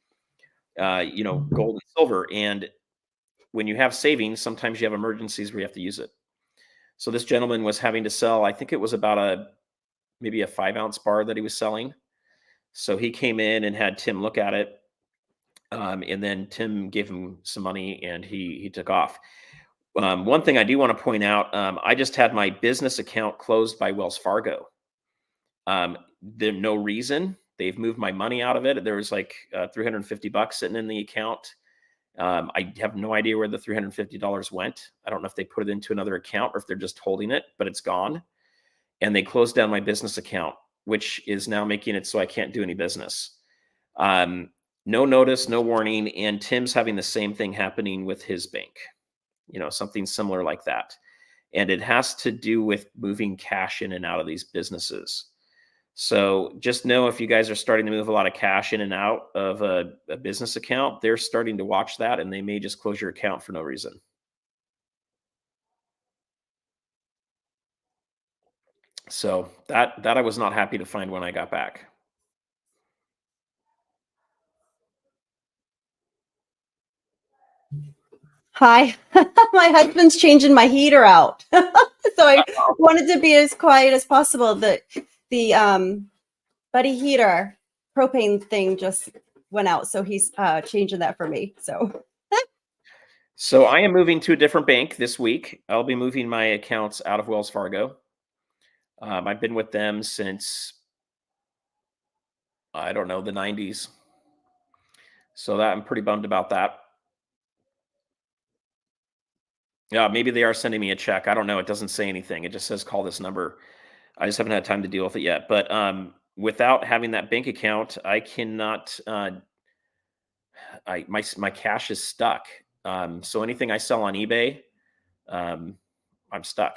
gold and silver. And when you have savings, sometimes you have emergencies where you have to use it. So this gentleman was having to sell, I think it was about maybe a 5-ounce bar that he was selling. So he came in and had Tim look at it. And then Tim gave him some money and he took off. One thing I do want to point out, I just had my business account closed by Wells Fargo. There's no reason. They've moved my money out of it. There was like $350 sitting in the account. I have no idea where the $350 went. I don't know if they put it into another account or if they're just holding it, but it's gone. And they closed down my business account, which is now making it so I can't do any business. No notice, no warning. And Tim's having the same thing happening with his bank, something similar like that. And it has to do with moving cash in and out of these businesses. So just know if you guys are starting to move a lot of cash in and out of a business account, they're starting to watch that and they may just close your account for no reason. So that I was not happy to find when I got back. Hi. My husband's changing my heater out. So I wanted to be as quiet as possible. The buddy heater propane thing just went out, so he's changing that for me. So I am moving to a different bank this week. I'll be moving my accounts out of Wells Fargo. I've been with them since, I don't know, the 90s. So that I'm pretty bummed about that. Yeah, maybe they are sending me a check. I don't know. It doesn't say anything. It just says call this number. I just haven't had time to deal with it yet. But without having that bank account, I cannot. My cash is stuck. So anything I sell on eBay, um, I'm stuck.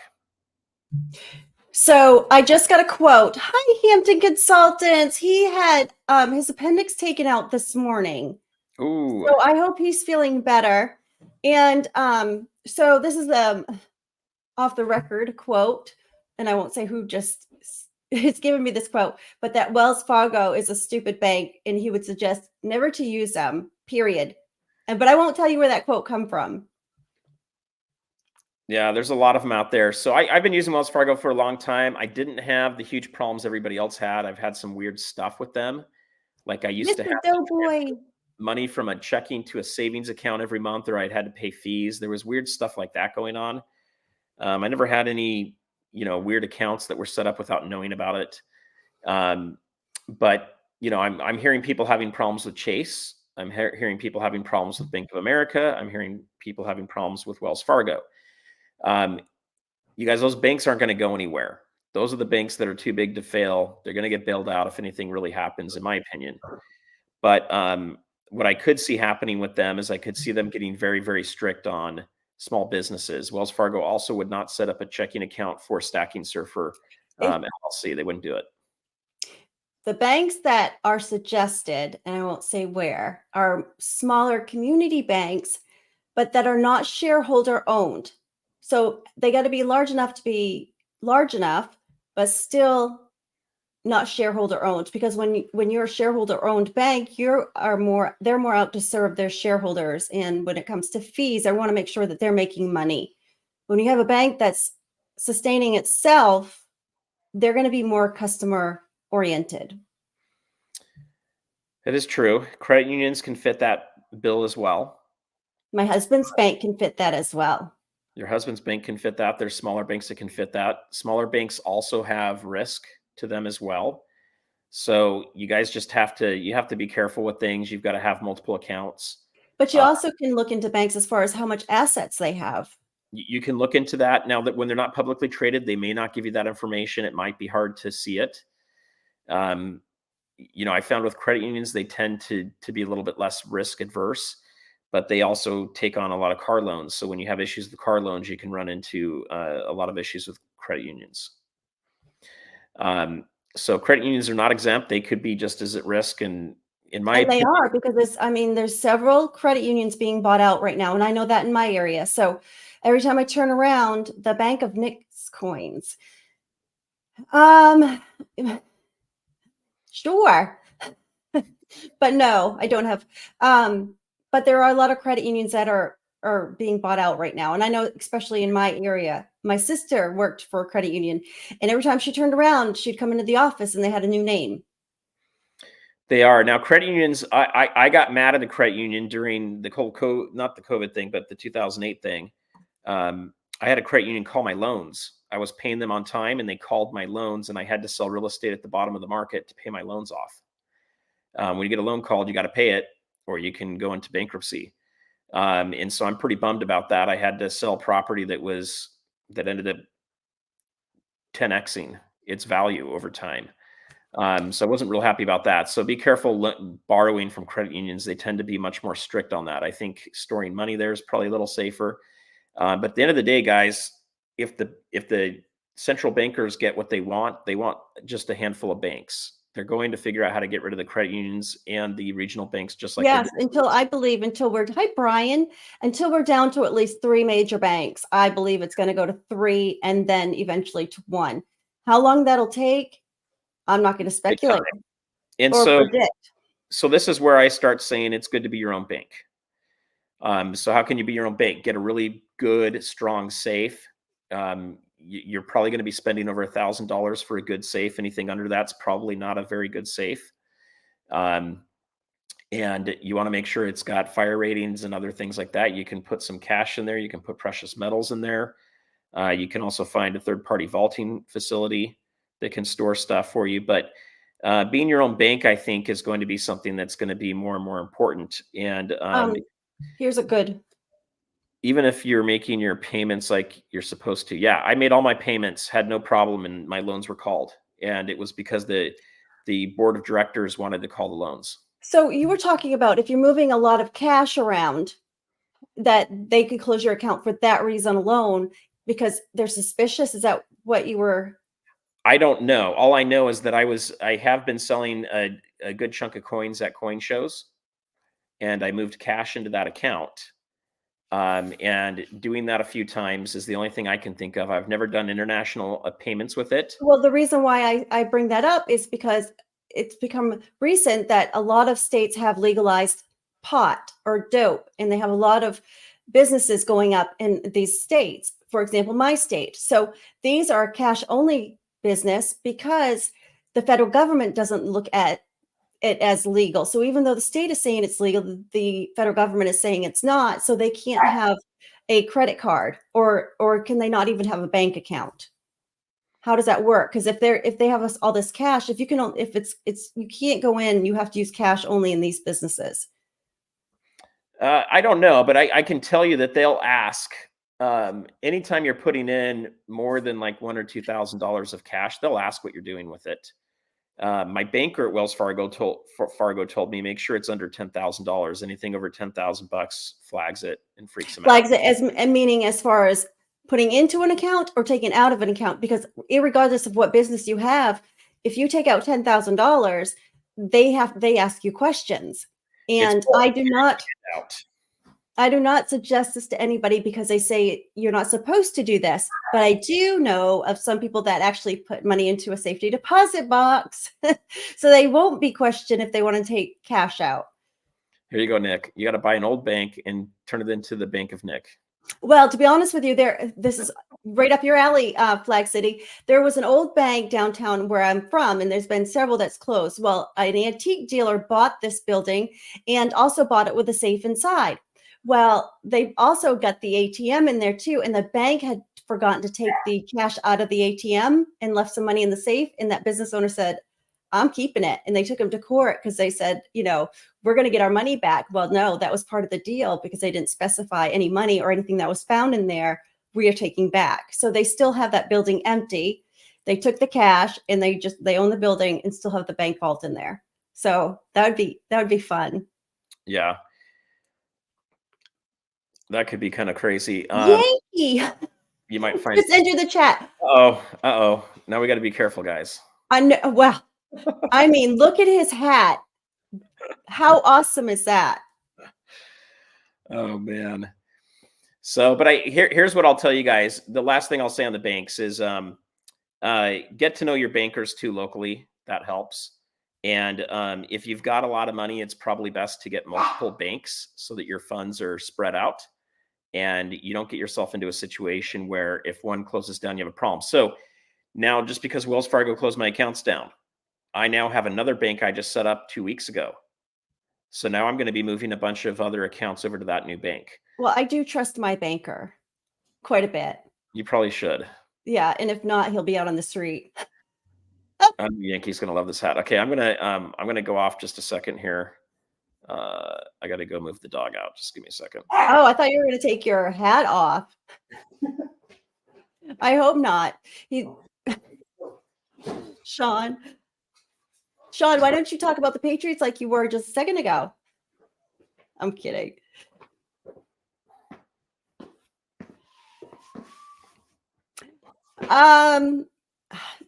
So I just got a quote. Hi, Hampton Consultants. He had his appendix taken out this morning. Ooh. So I hope he's feeling better. And so this is off the record quote, and I won't say who just it's given me this quote, but that Wells Fargo is a stupid bank, and he would suggest never to use them, period. But I won't tell you where that quote come from. Yeah, there's a lot of them out there. So I've been using Wells Fargo for a long time. I didn't have the huge problems everybody else had. I've had some weird stuff with them. Like I used to Mr. have to Doughboy. money from a checking to a savings account every month, or I'd had to pay fees. There was weird stuff like that going on. I never had any, weird accounts that were set up without knowing about it. But I'm hearing people having problems with Chase. I'm hearing people having problems with Bank of America. I'm hearing people having problems with Wells Fargo. You guys, those banks aren't going to go anywhere. Those are the banks that are too big to fail. They're going to get bailed out if anything really happens, in my opinion. But what I could see happening with them is I could see them getting very, very strict on small businesses. Wells Fargo also would not set up a checking account for Stackingsurfer LLC. They wouldn't do it. The banks that are suggested, and I won't say where, are smaller community banks, but that are not shareholder owned. So they got to be large enough to be large enough, but still not shareholder owned. Because when you're a shareholder owned bank, they're more out to serve their shareholders. And when it comes to fees, I want to make sure that they're making money. When you have a bank that's sustaining itself, they're going to be more customer oriented. It is true. Credit unions can fit that bill as well. My husband's bank can fit that as well. Your husband's bank can fit that. There's smaller banks that can fit that. Smaller banks also have risk to them as well. So you guys just have to be careful with things. You've got to have multiple accounts. But you Uh, also can look into banks as far as how much assets they have. you can look into that. Now that when they're not publicly traded, they may not give you that information. It might be hard to see it. Um, I found with credit unions, they tend to be a little bit less risk adverse, but they also take on a lot of car loans. So when you have issues with car loans, you can run into a lot of issues with credit unions. So credit unions are not exempt. They could be just as at risk. And in my And they opinion, are, because there's several credit unions being bought out right now. And I know that in my area. So every time I turn around, the Bank of Nick's coins. Sure. But no, I don't have. But there are a lot of credit unions that are being bought out right now. And I know, especially in my area, my sister worked for a credit union, and every time she turned around, she'd come into the office and they had a new name. they are now credit unions. I got mad at the credit union during the not the COVID thing, but the 2008 thing. I had a credit union call my loans. I was paying them on time, and they called my loans, and I had to sell real estate at the bottom of the market to pay my loans off. When you get a loan called, you got to pay it, or you can go into bankruptcy. And so I'm pretty bummed about that. I had to sell property that ended up 10xing its value over time. So I wasn't real happy about that. So be careful borrowing from credit unions. They tend to be much more strict on that. I think storing money there is probably a little safer. But at the end of the day, guys, if the central bankers get what they want just a handful of banks. They're going to figure out how to get rid of the credit unions and the regional banks, just like Yes, hi Brian, until we're down to at least 3 major banks. I believe it's going to go to 3 and then eventually to 1. How long that'll take, I'm not going to big speculate time. And or predict. so this is where I start saying it's good to be your own bank. So how can you be your own bank? Get a really good, strong safe. You're probably going to be spending over $1,000 for a good safe. Anything under that's probably not a very good safe. And you want to make sure it's got fire ratings and other things like that. You can put some cash in there. You can put precious metals in there. You can also find a third-party vaulting facility that can store stuff for you. But being your own bank, I think, is going to be something that's going to be more and more important. And Here's a good. even if you're making your payments like you're supposed to, yeah, I made all my payments, had no problem, and my loans were called. And it was because the board of directors wanted to call the loans. So you were talking about if you're moving a lot of cash around, that they could close your account for that reason alone because they're suspicious. Is that what you were? I don't know. All I know is that I have been selling a good chunk of coins at coin shows, and I moved cash into that account. And doing that a few times is the only thing I can think of. I've never done international payments with it. Well, the reason why I bring that up is because it's become recent that a lot of states have legalized pot or dope, and they have a lot of businesses going up in these states. For example, my state. So these are cash only business because the federal government doesn't look at it as legal. So even though the state is saying it's legal, the federal government is saying it's not. So they can't have a credit card, or can they not even have a bank account? How does that work? Because if they have all this cash, if it's you can't go in, you have to use cash only in these businesses. I don't know, but I can tell you that they'll ask anytime you're putting in more than like $1,000 or $2,000 of cash, they'll ask what you're doing with it. My banker at Wells Fargo told me make sure it's under $10,000. Anything over $10,000 flags it and freaks them out. Flags it as meaning as far as putting into an account or taking out of an account, because irregardless of what business you have, if you take out $10,000, they ask you questions. And I do not suggest this to anybody because they say you're not supposed to do this. But I do know of some people that actually put money into a safety deposit box so they won't be questioned if they want to take cash out. Here you go, Nick. You got to buy an old bank and turn it into the Bank of Nick. Well, to be honest with you, this is right up your alley, Flag City. There was an old bank downtown where I'm from, and there's been several that's closed. Well, an antique dealer bought this building and also bought it with a safe inside. Well, they also got the ATM in there too, and the bank had forgotten to take the cash out of the ATM and left some money in the safe. And that business owner said, I'm keeping it. And they took him to court because they said, we're going to get our money back. Well, no, that was part of the deal because they didn't specify any money or anything that was found in there we are taking back. So they still have that building empty. They took the cash and they own the building and still have the bank vault in there. So that would be fun. Yeah. That could be kind of crazy. Yankee. You might find Just enter the chat. Uh-oh. Now we got to be careful, guys. I know. Well, I mean, look at his hat. How awesome is that? Oh man. So, but here's what I'll tell you guys. The last thing I'll say on the banks is get to know your bankers too locally. That helps. And if you've got a lot of money, it's probably best to get multiple banks so that your funds are spread out and you don't get yourself into a situation where if one closes down, you have a problem. So now, just because Wells Fargo closed my accounts down, I now have another bank I just set up 2 weeks ago. So now I'm going to be moving a bunch of other accounts over to that new bank. Well, I do trust my banker quite a bit. You probably should. Yeah, and if not, he'll be out on the street. Yankee's gonna love this hat. Okay, I'm gonna go off just a second here. I got to go move the dog out. Just give me a second. Oh, I thought you were going to take your hat off. I hope not. Sean, why don't you talk about the Patriots like you were just a second ago? I'm kidding.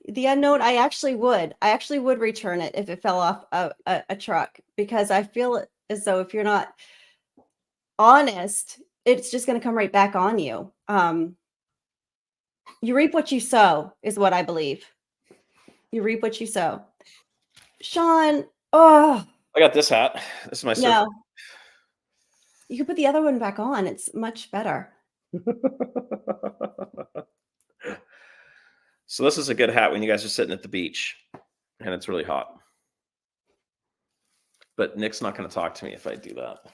The unknown, I actually would return it if it fell off a truck, because I feel as though if you're not honest, it's just going to come right back on you. You reap what you sow is what I believe. You reap what you sow. Sean, I got this hat. This is my surfer. No. You can put the other one back on. It's much better. So this is a good hat when you guys are sitting at the beach and it's really hot. But Nick's not going to talk to me if I do that.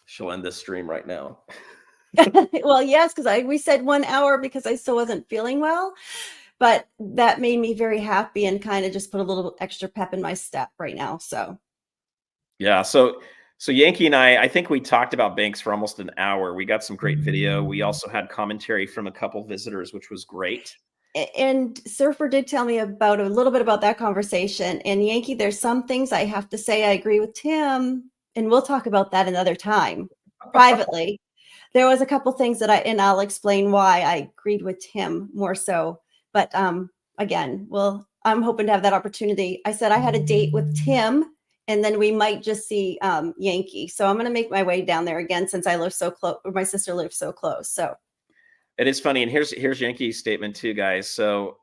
She'll end this stream right now. Well, yes, because we said 1 hour because I still wasn't feeling well. But that made me very happy and kind of just put a little extra pep in my step right now. So, yeah. So Yankee and I think we talked about banks for almost an hour. We got some great video. We also had commentary from a couple visitors, which was great. And Surfer did tell me a little bit about that conversation. And Yankee, there's some things I have to say I agree with Tim, and we'll talk about that another time privately. There was a couple things that I'll explain why I agreed with Tim more so. But again, I'm hoping to have that opportunity. I said I had a date with Tim, and then we might just see Yankee. So I'm going to make my way down there again since I live so close, or my sister lives so close. So it is funny. And here's Yankee's statement too, guys. So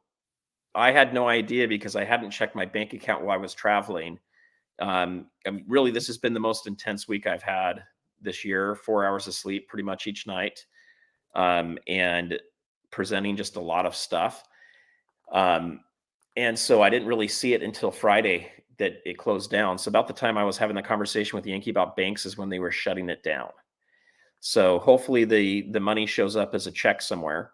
I had no idea because I hadn't checked my bank account while I was traveling. Really, this has been the most intense week I've had this year. 4 hours of sleep pretty much each night, and presenting just a lot of stuff. And so I didn't really see it until Friday that it closed down. So about the time I was having the conversation with Yankee about banks is when they were shutting it down. So hopefully the money shows up as a check somewhere.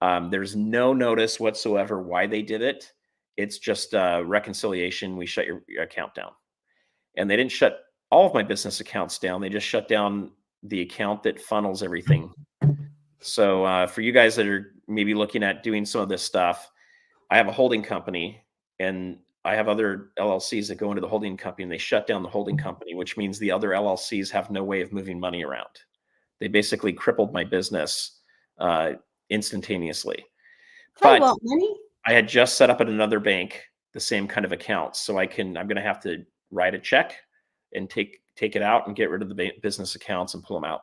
There's no notice whatsoever why they did it. It's just reconciliation. We shut your account down. And they didn't shut all of my business accounts down. They just shut down the account that funnels everything. So for you guys that are maybe looking at doing some of this stuff, I have a holding company and I have other LLCs that go into the holding company, and they shut down the holding company, which means the other LLCs have no way of moving money around. They basically crippled my business instantaneously. But money? I had just set up at another bank the same kind of account, so I'm going to have to write a check and take it out and get rid of the business accounts and pull them out.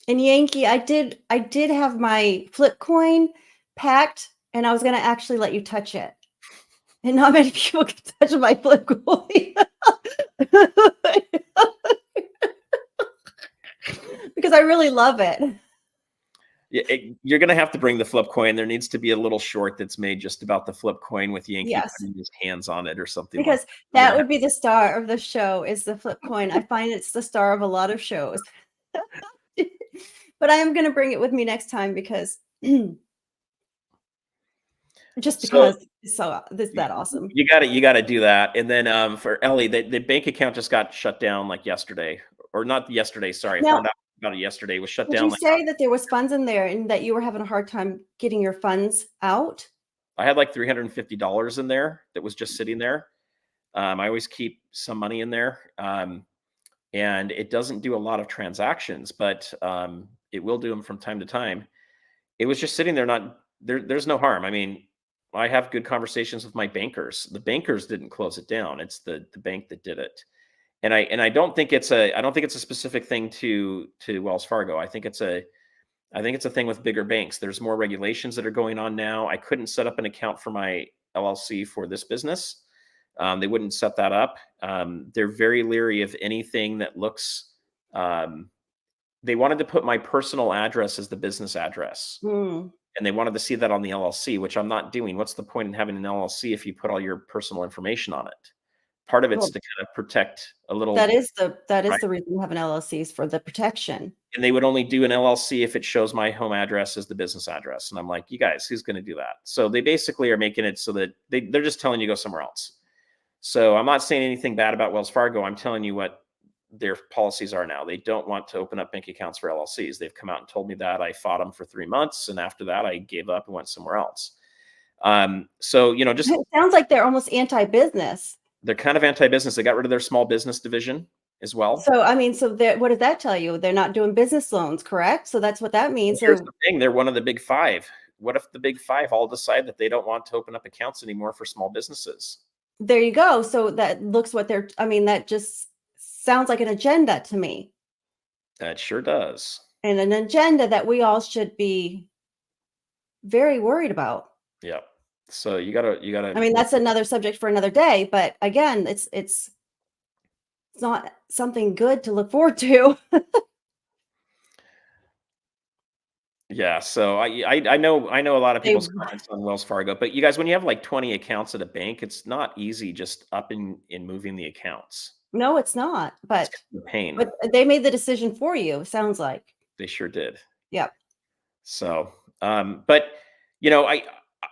And Yankee, I did have my flip coin packed, and I was going to actually let you touch it. And not many people can touch my flip coin. Because I really love it. Yeah, you're going to have to bring the flip coin. There needs to be a little short that's made just about the flip coin with Yankee putting his hands on it or something. Because that would be the star of the show, is the flip coin. I find it's the star of a lot of shows. But I am going to bring it with me next time because just So because it's so this that awesome. you gotta do that. And then for Ellie, the bank account just got shut down like yesterday, or not yesterday. Sorry, I Now, found out about it yesterday. It was shut did down. you Like say that there was funds in there and that you were having a hard time getting your funds out? I had like $350 in there that was just sitting there. I always keep some money in there, and it doesn't do a lot of transactions, but it will do them from time to time. It was just sitting there, not there. There's no harm. I mean, I have good conversations with my bankers. The bankers didn't close it down. It's the bank that did it. And I don't think it's a specific thing to Wells Fargo. I think it's a thing with bigger banks. There's more regulations that are going on now. I couldn't set up an account for my LLC for this business. They wouldn't set that up. They're very leery of anything that looks. They wanted to put my personal address as the business address, Mm. and they wanted to see that on the LLC, which I'm not doing. What's the point in having an LLC if you put all your personal information on it? Part of it's Well, to kind of protect a little, that is right? the reason we have an LLC is for the protection. And they would only do an LLC if it shows my home address as the business address. And I'm like, you guys, who's going to do that? So they basically are making it so that they're just telling you go somewhere else. So I'm not saying anything bad about Wells Fargo. I'm telling you what their policies are now. They don't want to open up bank accounts for LLCs. They've come out and told me that. I fought them for 3 months, and after that, I gave up and went somewhere else. So just It sounds like they're almost anti-business. they're kind of anti-business. They got rid of their small business division as well. So, I mean, what does that tell you? They're not doing business loans, correct? So that's what that means. Here's So the thing: they're one of the big five. What if the big five all decide that they don't want to open up accounts anymore for small businesses? there you go. So that looks what they're, I mean, that just sounds like an agenda to me, That sure does. and an agenda that we all should be very worried about. Yep. So you gotta. I mean, that's another subject for another day, but again, it's not something good to look forward to. Yeah. So I know a lot of They people's comments on Wells Fargo, but you guys, when you have like 20 accounts at a bank, it's not easy just up and moving the accounts. No, it's not, It's kind of a pain. but they made the decision for you, sounds like. They sure did. Yep. So, but you know,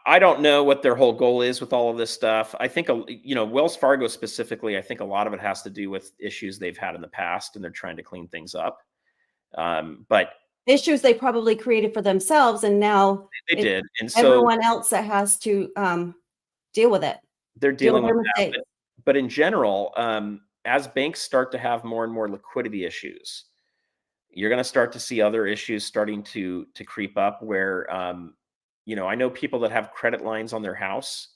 I don't know what their whole goal is with all of this stuff. I think Wells Fargo specifically. I think a lot of it has to do with issues they've had in the past, and they're trying to clean things up. But Issues they probably created for themselves, and now they it's did, and so everyone else that has to deal with it, they're deal with dealing with their that. mistakes. But in general, as banks start to have more and more liquidity issues, you're going to start to see other issues starting to creep up. Where I know people that have credit lines on their house.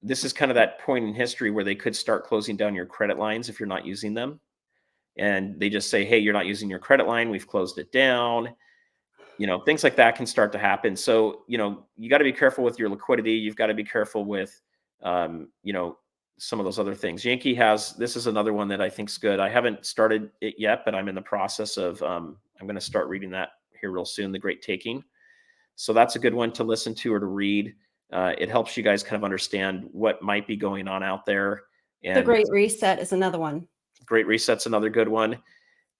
This is kind of that point in history where they could start closing down your credit lines if you're not using them. And they just say, hey, you're not using your credit line. We've closed it down. Things like that can start to happen. So, you got to be careful with your liquidity. You've got to be careful with, some of those other things. This is another one that I think is good. I haven't started it yet, but I'm in the process of, I'm going to start reading that here real soon, The Great Taking. So that's a good one to listen to or to read. It helps you guys kind of understand what might be going on out there. And The Great Reset is another one. Great Reset's another good one.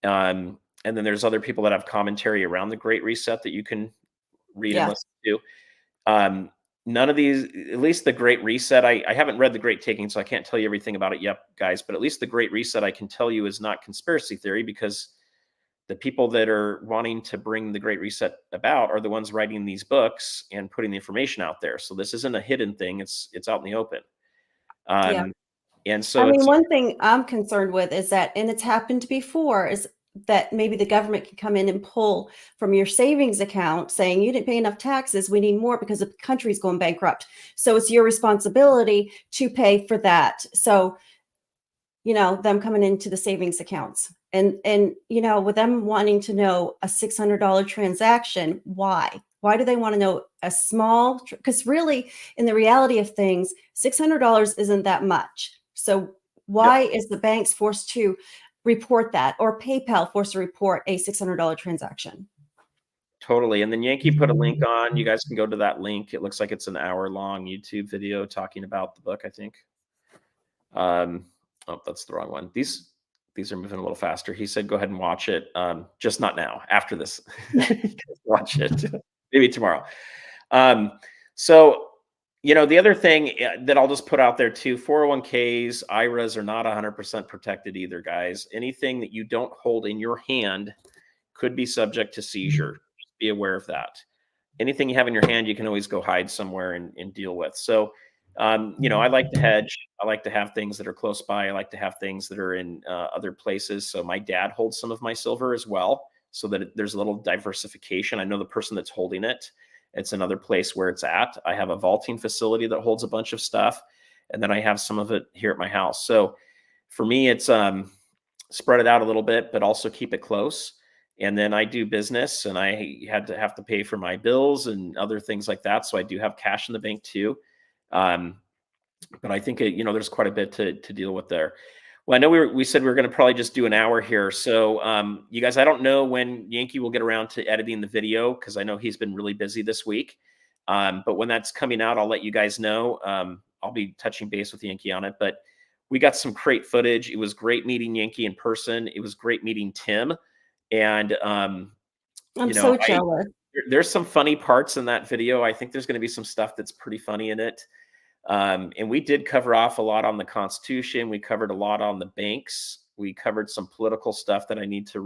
And then there's other people that have commentary around the Great Reset that you can read and listen to. None of these, at least the Great Reset, I haven't read the Great Taking, so I can't tell you everything about it yet, guys. But at least the Great Reset, I can tell you, is not conspiracy theory, because the people that are wanting to bring the Great Reset about are the ones writing these books and putting the information out there. So this isn't a hidden thing; it's out in the open. Yeah. And I so mean, one thing I'm concerned with is that, and it's happened before, is that maybe the government can come in and pull from your savings account saying you didn't pay enough taxes. We need more because the country's going bankrupt. So it's your responsibility to pay for that. So, them coming into the savings accounts and, with them wanting to know a $600 transaction, why? Why do they want to know a small, because really in the reality of things, $600 isn't that much. So why is the banks forced to report that, or PayPal forced to report a $600 transaction? Totally. And then Yankee put a link on. You guys can go to that link. It looks like it's an hour-long YouTube video talking about the book, I think. Oh, that's the wrong one. These these are moving a little faster. He said, "Go ahead and watch it, just not now. After this, watch it, maybe tomorrow." Um, so, the other thing that I'll just put out there too: 401ks, IRAs are not 100% protected either, guys. Anything that you don't hold in your hand could be subject to seizure. Just be aware of that. Anything you have in your hand, you can always go hide somewhere and deal with. So, I like to hedge. I like to have things that are close by. I like to have things that are in other places. So my dad holds some of my silver as well, so that there's a little diversification. I know the person that's holding it. It's another place where it's at. I have a vaulting facility that holds a bunch of stuff, and then I have some of it here at my house. So for me, it's spread it out a little bit, but also keep it close. And then I do business, and I have to pay for my bills and other things like that. So I do have cash in the bank too. Um, but I think there's quite a bit to deal with there. Well, I know we said we were going to probably just do an hour here. So you guys, I don't know when Yankee will get around to editing the video, because I know he's been really busy this week. But when that's coming out, I'll let you guys know. I'll be touching base with Yankee on it. But we got some great footage. It was great meeting Yankee in person. It was great meeting Tim. And I'm so jealous. there's some funny parts in that video. I think there's going to be some stuff that's pretty funny in it. And we did cover off a lot on the Constitution. We covered a lot on the banks. We covered some political stuff that I need to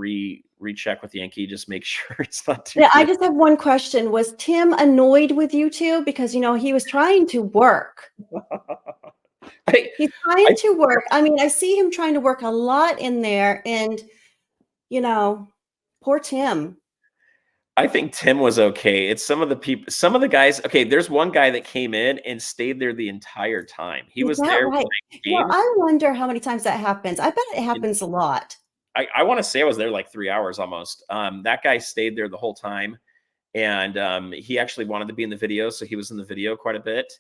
recheck with Yankee, just make sure it's not too. Yeah, I just have one question. Was Tim annoyed with you two? Because, he was trying to work. He's trying to work. I mean, I see him trying to work a lot in there, and, poor Tim. I think Tim was okay. It's some of the guys. Okay, there's one guy that came in and stayed there the entire time. He was there Right? playing games. I wonder how many times that happens. I bet it happens a lot. I want to say I was there like 3 hours almost. That guy stayed there the whole time, and he actually wanted to be in the video, so he was in the video quite a bit.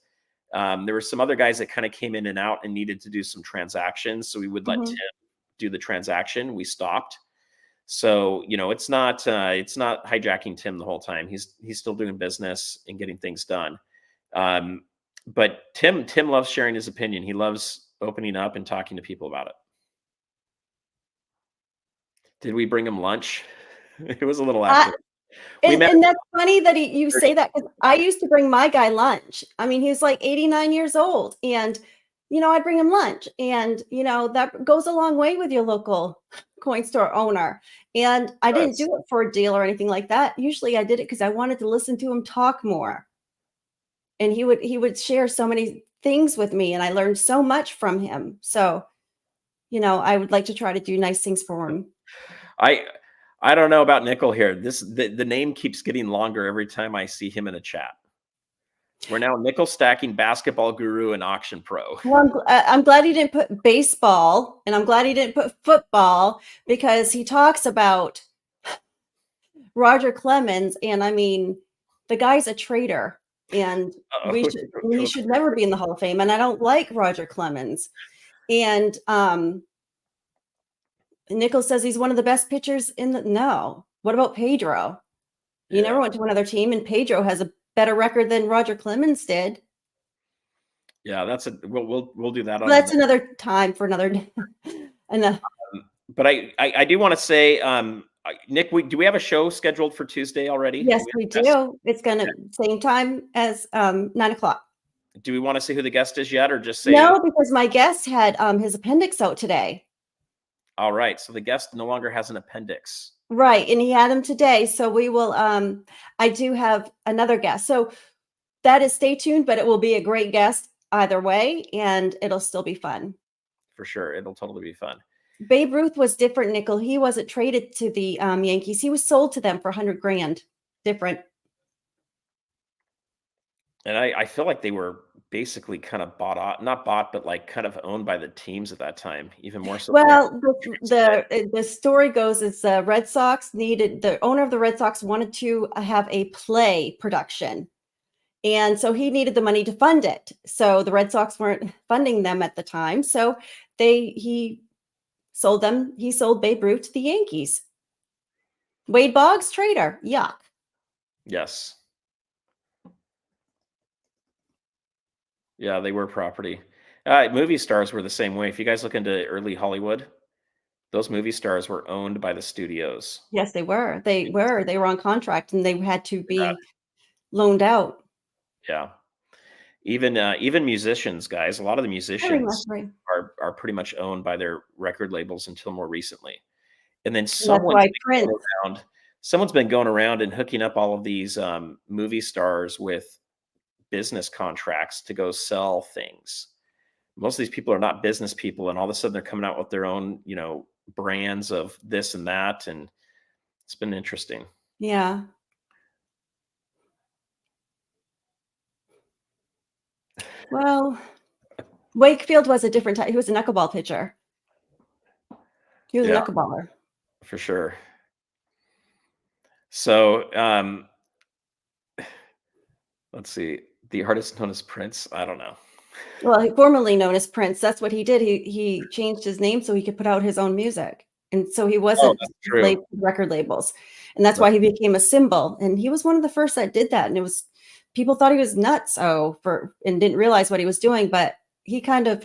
There were some other guys that kind of came in and out and needed to do some transactions, so we would let Tim do the transaction. We stopped. So, it's not hijacking Tim the whole time. He's still doing business and getting things done. But Tim loves sharing his opinion. He loves opening up and talking to people about it. Did we bring him lunch? It was a little after. And that's funny that you say that, because I used to bring my guy lunch. I mean, he's like 89 years old, and I'd bring him lunch, and that goes a long way with your local coin store owner. And I didn't do it for a deal or anything like that. Usually I did it because I wanted to listen to him talk more. And he would share so many things with me, and I learned so much from him. So, I would like to try to do nice things for him. I don't know about Nickel here. The name keeps getting longer every time I see him in a chat. We're now Nickel Stacking Basketball Guru and Auction Pro. Well, I'm glad he didn't put baseball, and I'm glad he didn't put football, because he talks about Roger Clemens, and I mean, the guy's a traitor, and he should never be in the Hall of Fame. And I don't like Roger Clemens. And Nickel says he's one of the best pitchers no. What about Pedro? He never went to another team, and Pedro has a better record than Roger Clemens did. Yeah, we'll do that. Well, that's another time for another. But I do want to say, Nick, do we have a show scheduled for Tuesday already? Yes, we do. It's gonna same time as 9:00. Do we want to say who the guest is yet, or just say no? Because my guest had his appendix out today. All right, so the guest no longer has an appendix. Right, and he had him today. So we will. I do have another guest. So that is, stay tuned, but it will be a great guest either way, and it'll still be fun. For sure, it'll totally be fun. Babe Ruth was different, Nickel. He wasn't traded to the Yankees. He was sold to them for $100,000. Different. And I feel like they were basically kind of not bought, but like kind of owned by the teams at that time, even more so. Well, the story goes is the Red Sox the owner of the Red Sox wanted to have a play production. And so he needed the money to fund it. So the Red Sox weren't funding them at the time. So he sold them. He sold Babe Ruth to the Yankees. Wade Boggs, trader. Yuck. Yes. Yeah, they were property. Movie stars were the same way. If you guys look into early Hollywood, those movie stars were owned by the studios. Yes, they were. They were. They were on contract and they had to Yeah. be loaned out. Yeah. Even musicians, guys, a lot of the Very much musicians right. are pretty much owned by their record labels until more recently. And then And that's why Prince. someone's been going around and hooking up all of these, movie stars with business contracts to go sell things. Most of these people are not business people, and all of a sudden they're coming out with their own, brands of this and that, and it's been interesting. Yeah. Well, Wakefield was a different type. He was a knuckleball pitcher. He was a Yeah, knuckleballer. for sure. So, let's see. The artist known as Prince? I don't know. Well, he formerly known as Prince. That's what he did. He changed his name so he could put out his own music. And so he Oh, wasn't that's true. record labels. And that's Right. why he became a symbol. And he was one of the first that did that. And it was people thought he was nuts, and didn't realize what he was doing, but he kind of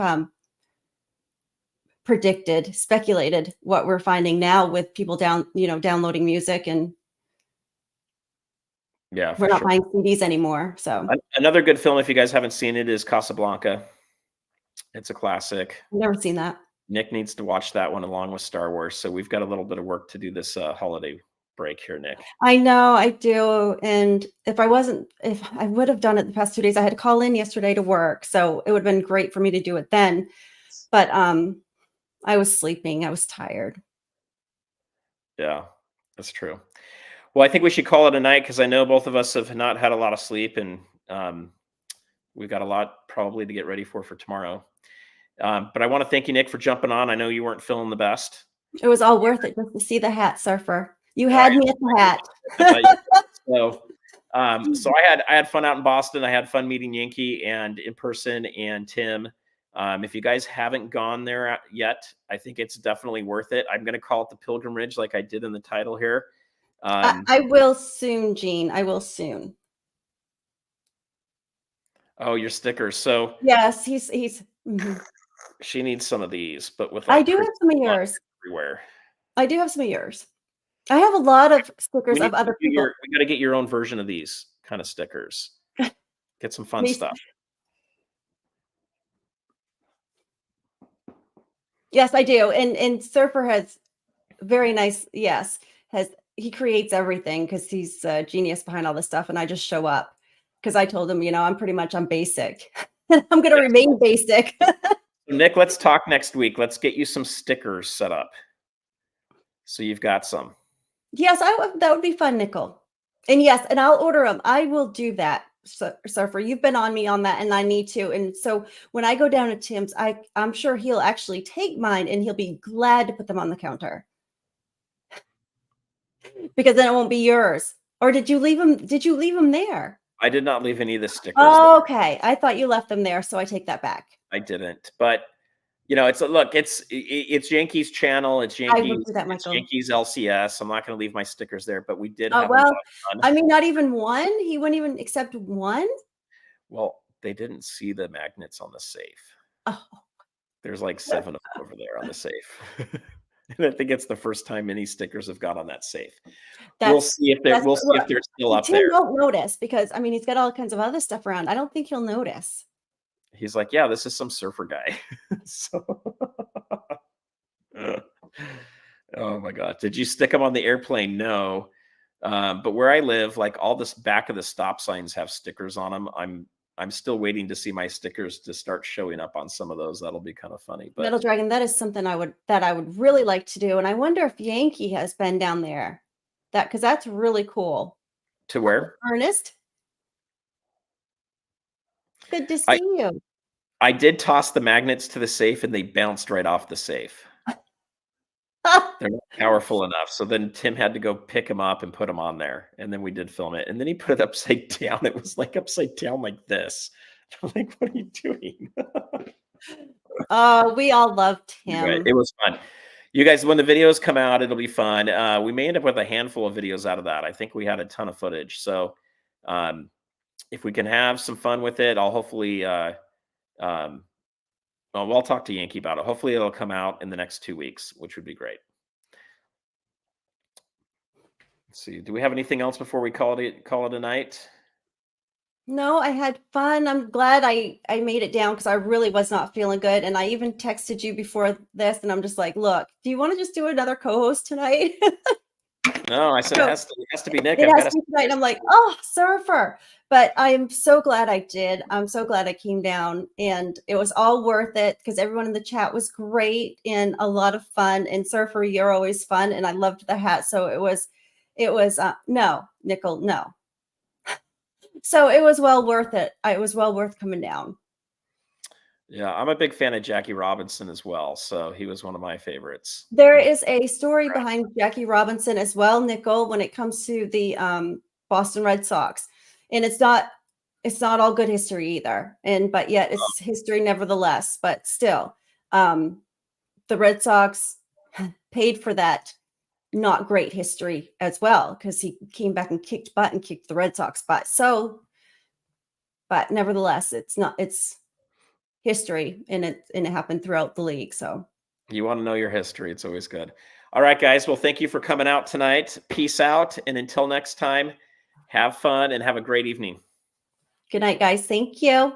predicted, speculated what we're finding now with people downloading music, and Yeah, we're for not sure. buying CDs anymore. So Another good film, if you guys haven't seen it, is Casablanca. It's a classic. I've never seen that. Nick needs to watch that one along with Star Wars, so we've got a little bit of work to do this, holiday break here, Nick. I know, I do. And if I would have done it the past 2 days, I had to call in yesterday to work. So it would have been great for me to do it then. But I was sleeping. I was tired. Yeah, that's true. Well, I think we should call it a night because I know both of us have not had a lot of sleep, and we've got a lot probably to get ready for tomorrow. But I want to thank you, Nick, for jumping on. I know you weren't feeling the best. It was all worth it just to see the hat, Surfer. You I had me at the hat. I bet you so. So I had fun out in Boston. I had fun meeting Yankee and in person and Tim. If you guys haven't gone there yet, I think it's definitely worth it. I'm going to call it the pilgrimage, like I did in the title here. I will soon, Gene. I will soon. Oh, your stickers. So Yes, he's mhm. she needs some of these, but with I like do have some of yours. everywhere. I do have some of yours. I have a lot of stickers We need of to other do people. we got to get your own version of these kind of stickers. Get some fun Me stuff. Yes, I do. And Surfer has very nice, yes, he creates everything because he's a genius behind all this stuff. And I just show up because I told him, I'm basic. I'm gonna Yes. remain basic. Nick, let's talk next week. Let's get you some stickers set up. So you've got some. Yes, that would be fun, Nickel. And yes, and I'll order them. I will do that. Surfer, you've been on me on that, and I need to. And so when I go down to Tim's, I'm sure he'll actually take mine and he'll be glad to put them on the counter. Because then it won't be yours. Or did you leave them there? I did not leave any of the stickers. Oh, okay. I thought you left them there, so I take that back. I didn't. But it's Yankee's channel. It's I will do that, it's Michael. Yankees LCS. I'm not going to leave my stickers there, but we did Oh, have a lot well, of fun. I mean, not even one? He wouldn't even accept one? Well, they didn't see the magnets on the safe. Oh. There's like 7 of them over there on the safe. And I think it's the first time any stickers have got on that safe. We'll see if they're still up Tim there. won't notice because I mean he's got all kinds of other stuff around. I don't think he'll notice. He's like, yeah, this is some surfer guy. So oh my god. Did you stick them on the airplane? No. But where I live, like all this back of the stop signs have stickers on them. I'm still waiting to see my stickers to start showing up on some of those. That'll be kind of funny. But Metal Dragon, that is something I would really like to do. And I wonder if Yankee has been down there. Because that's really cool. To where? Ernest. Good to see you. I did toss the magnets to the safe and they bounced right off the safe. They're not powerful enough. So then Tim had to go pick them up and put them on there. And then we did film it. And then he put it upside down. It was like upside down like this. I'm like, what are you doing? We all loved him. Right. It was fun. You guys, when the videos come out, it'll be fun. We may end up with a handful of videos out of that. I think we had a ton of footage. So if we can have some fun with it, I'll hopefully Well, we'll talk to Yankee about it. Hopefully, it'll come out in the next 2 weeks, which would be great. Let's see. Do we have anything else before we call it a night? No, I had fun. I'm glad I made it down because I really was not feeling good. And I even texted you before this, and I'm just like, look, do you want to just do another co-host tonight? No, I said So it has to be Nick. it I've has got to be tonight. And I'm like, oh, Surfer. But I am so glad I did. I'm so glad I came down, and it was all worth it because everyone in the chat was great and a lot of fun. And Surfer, you're always fun, and I loved the hat. So no, Nickel, no. So it was well worth it. It was well worth coming down. Yeah, I'm a big fan of Jackie Robinson as well. So he was one of my favorites. There is a story behind Jackie Robinson as well, Nickel, when it comes to the Boston Red Sox. And it's not all good history either. But yet it's history nevertheless. But still, the Red Sox paid for that not great history as well, because he came back and kicked butt and kicked the Red Sox butt. So, but nevertheless, it's history, and it happened throughout the league. So You want to know your history. It's always good. All right, guys. Well, thank you for coming out tonight. Peace out. And until next time, have fun and have a great evening. good night, guys. Thank you.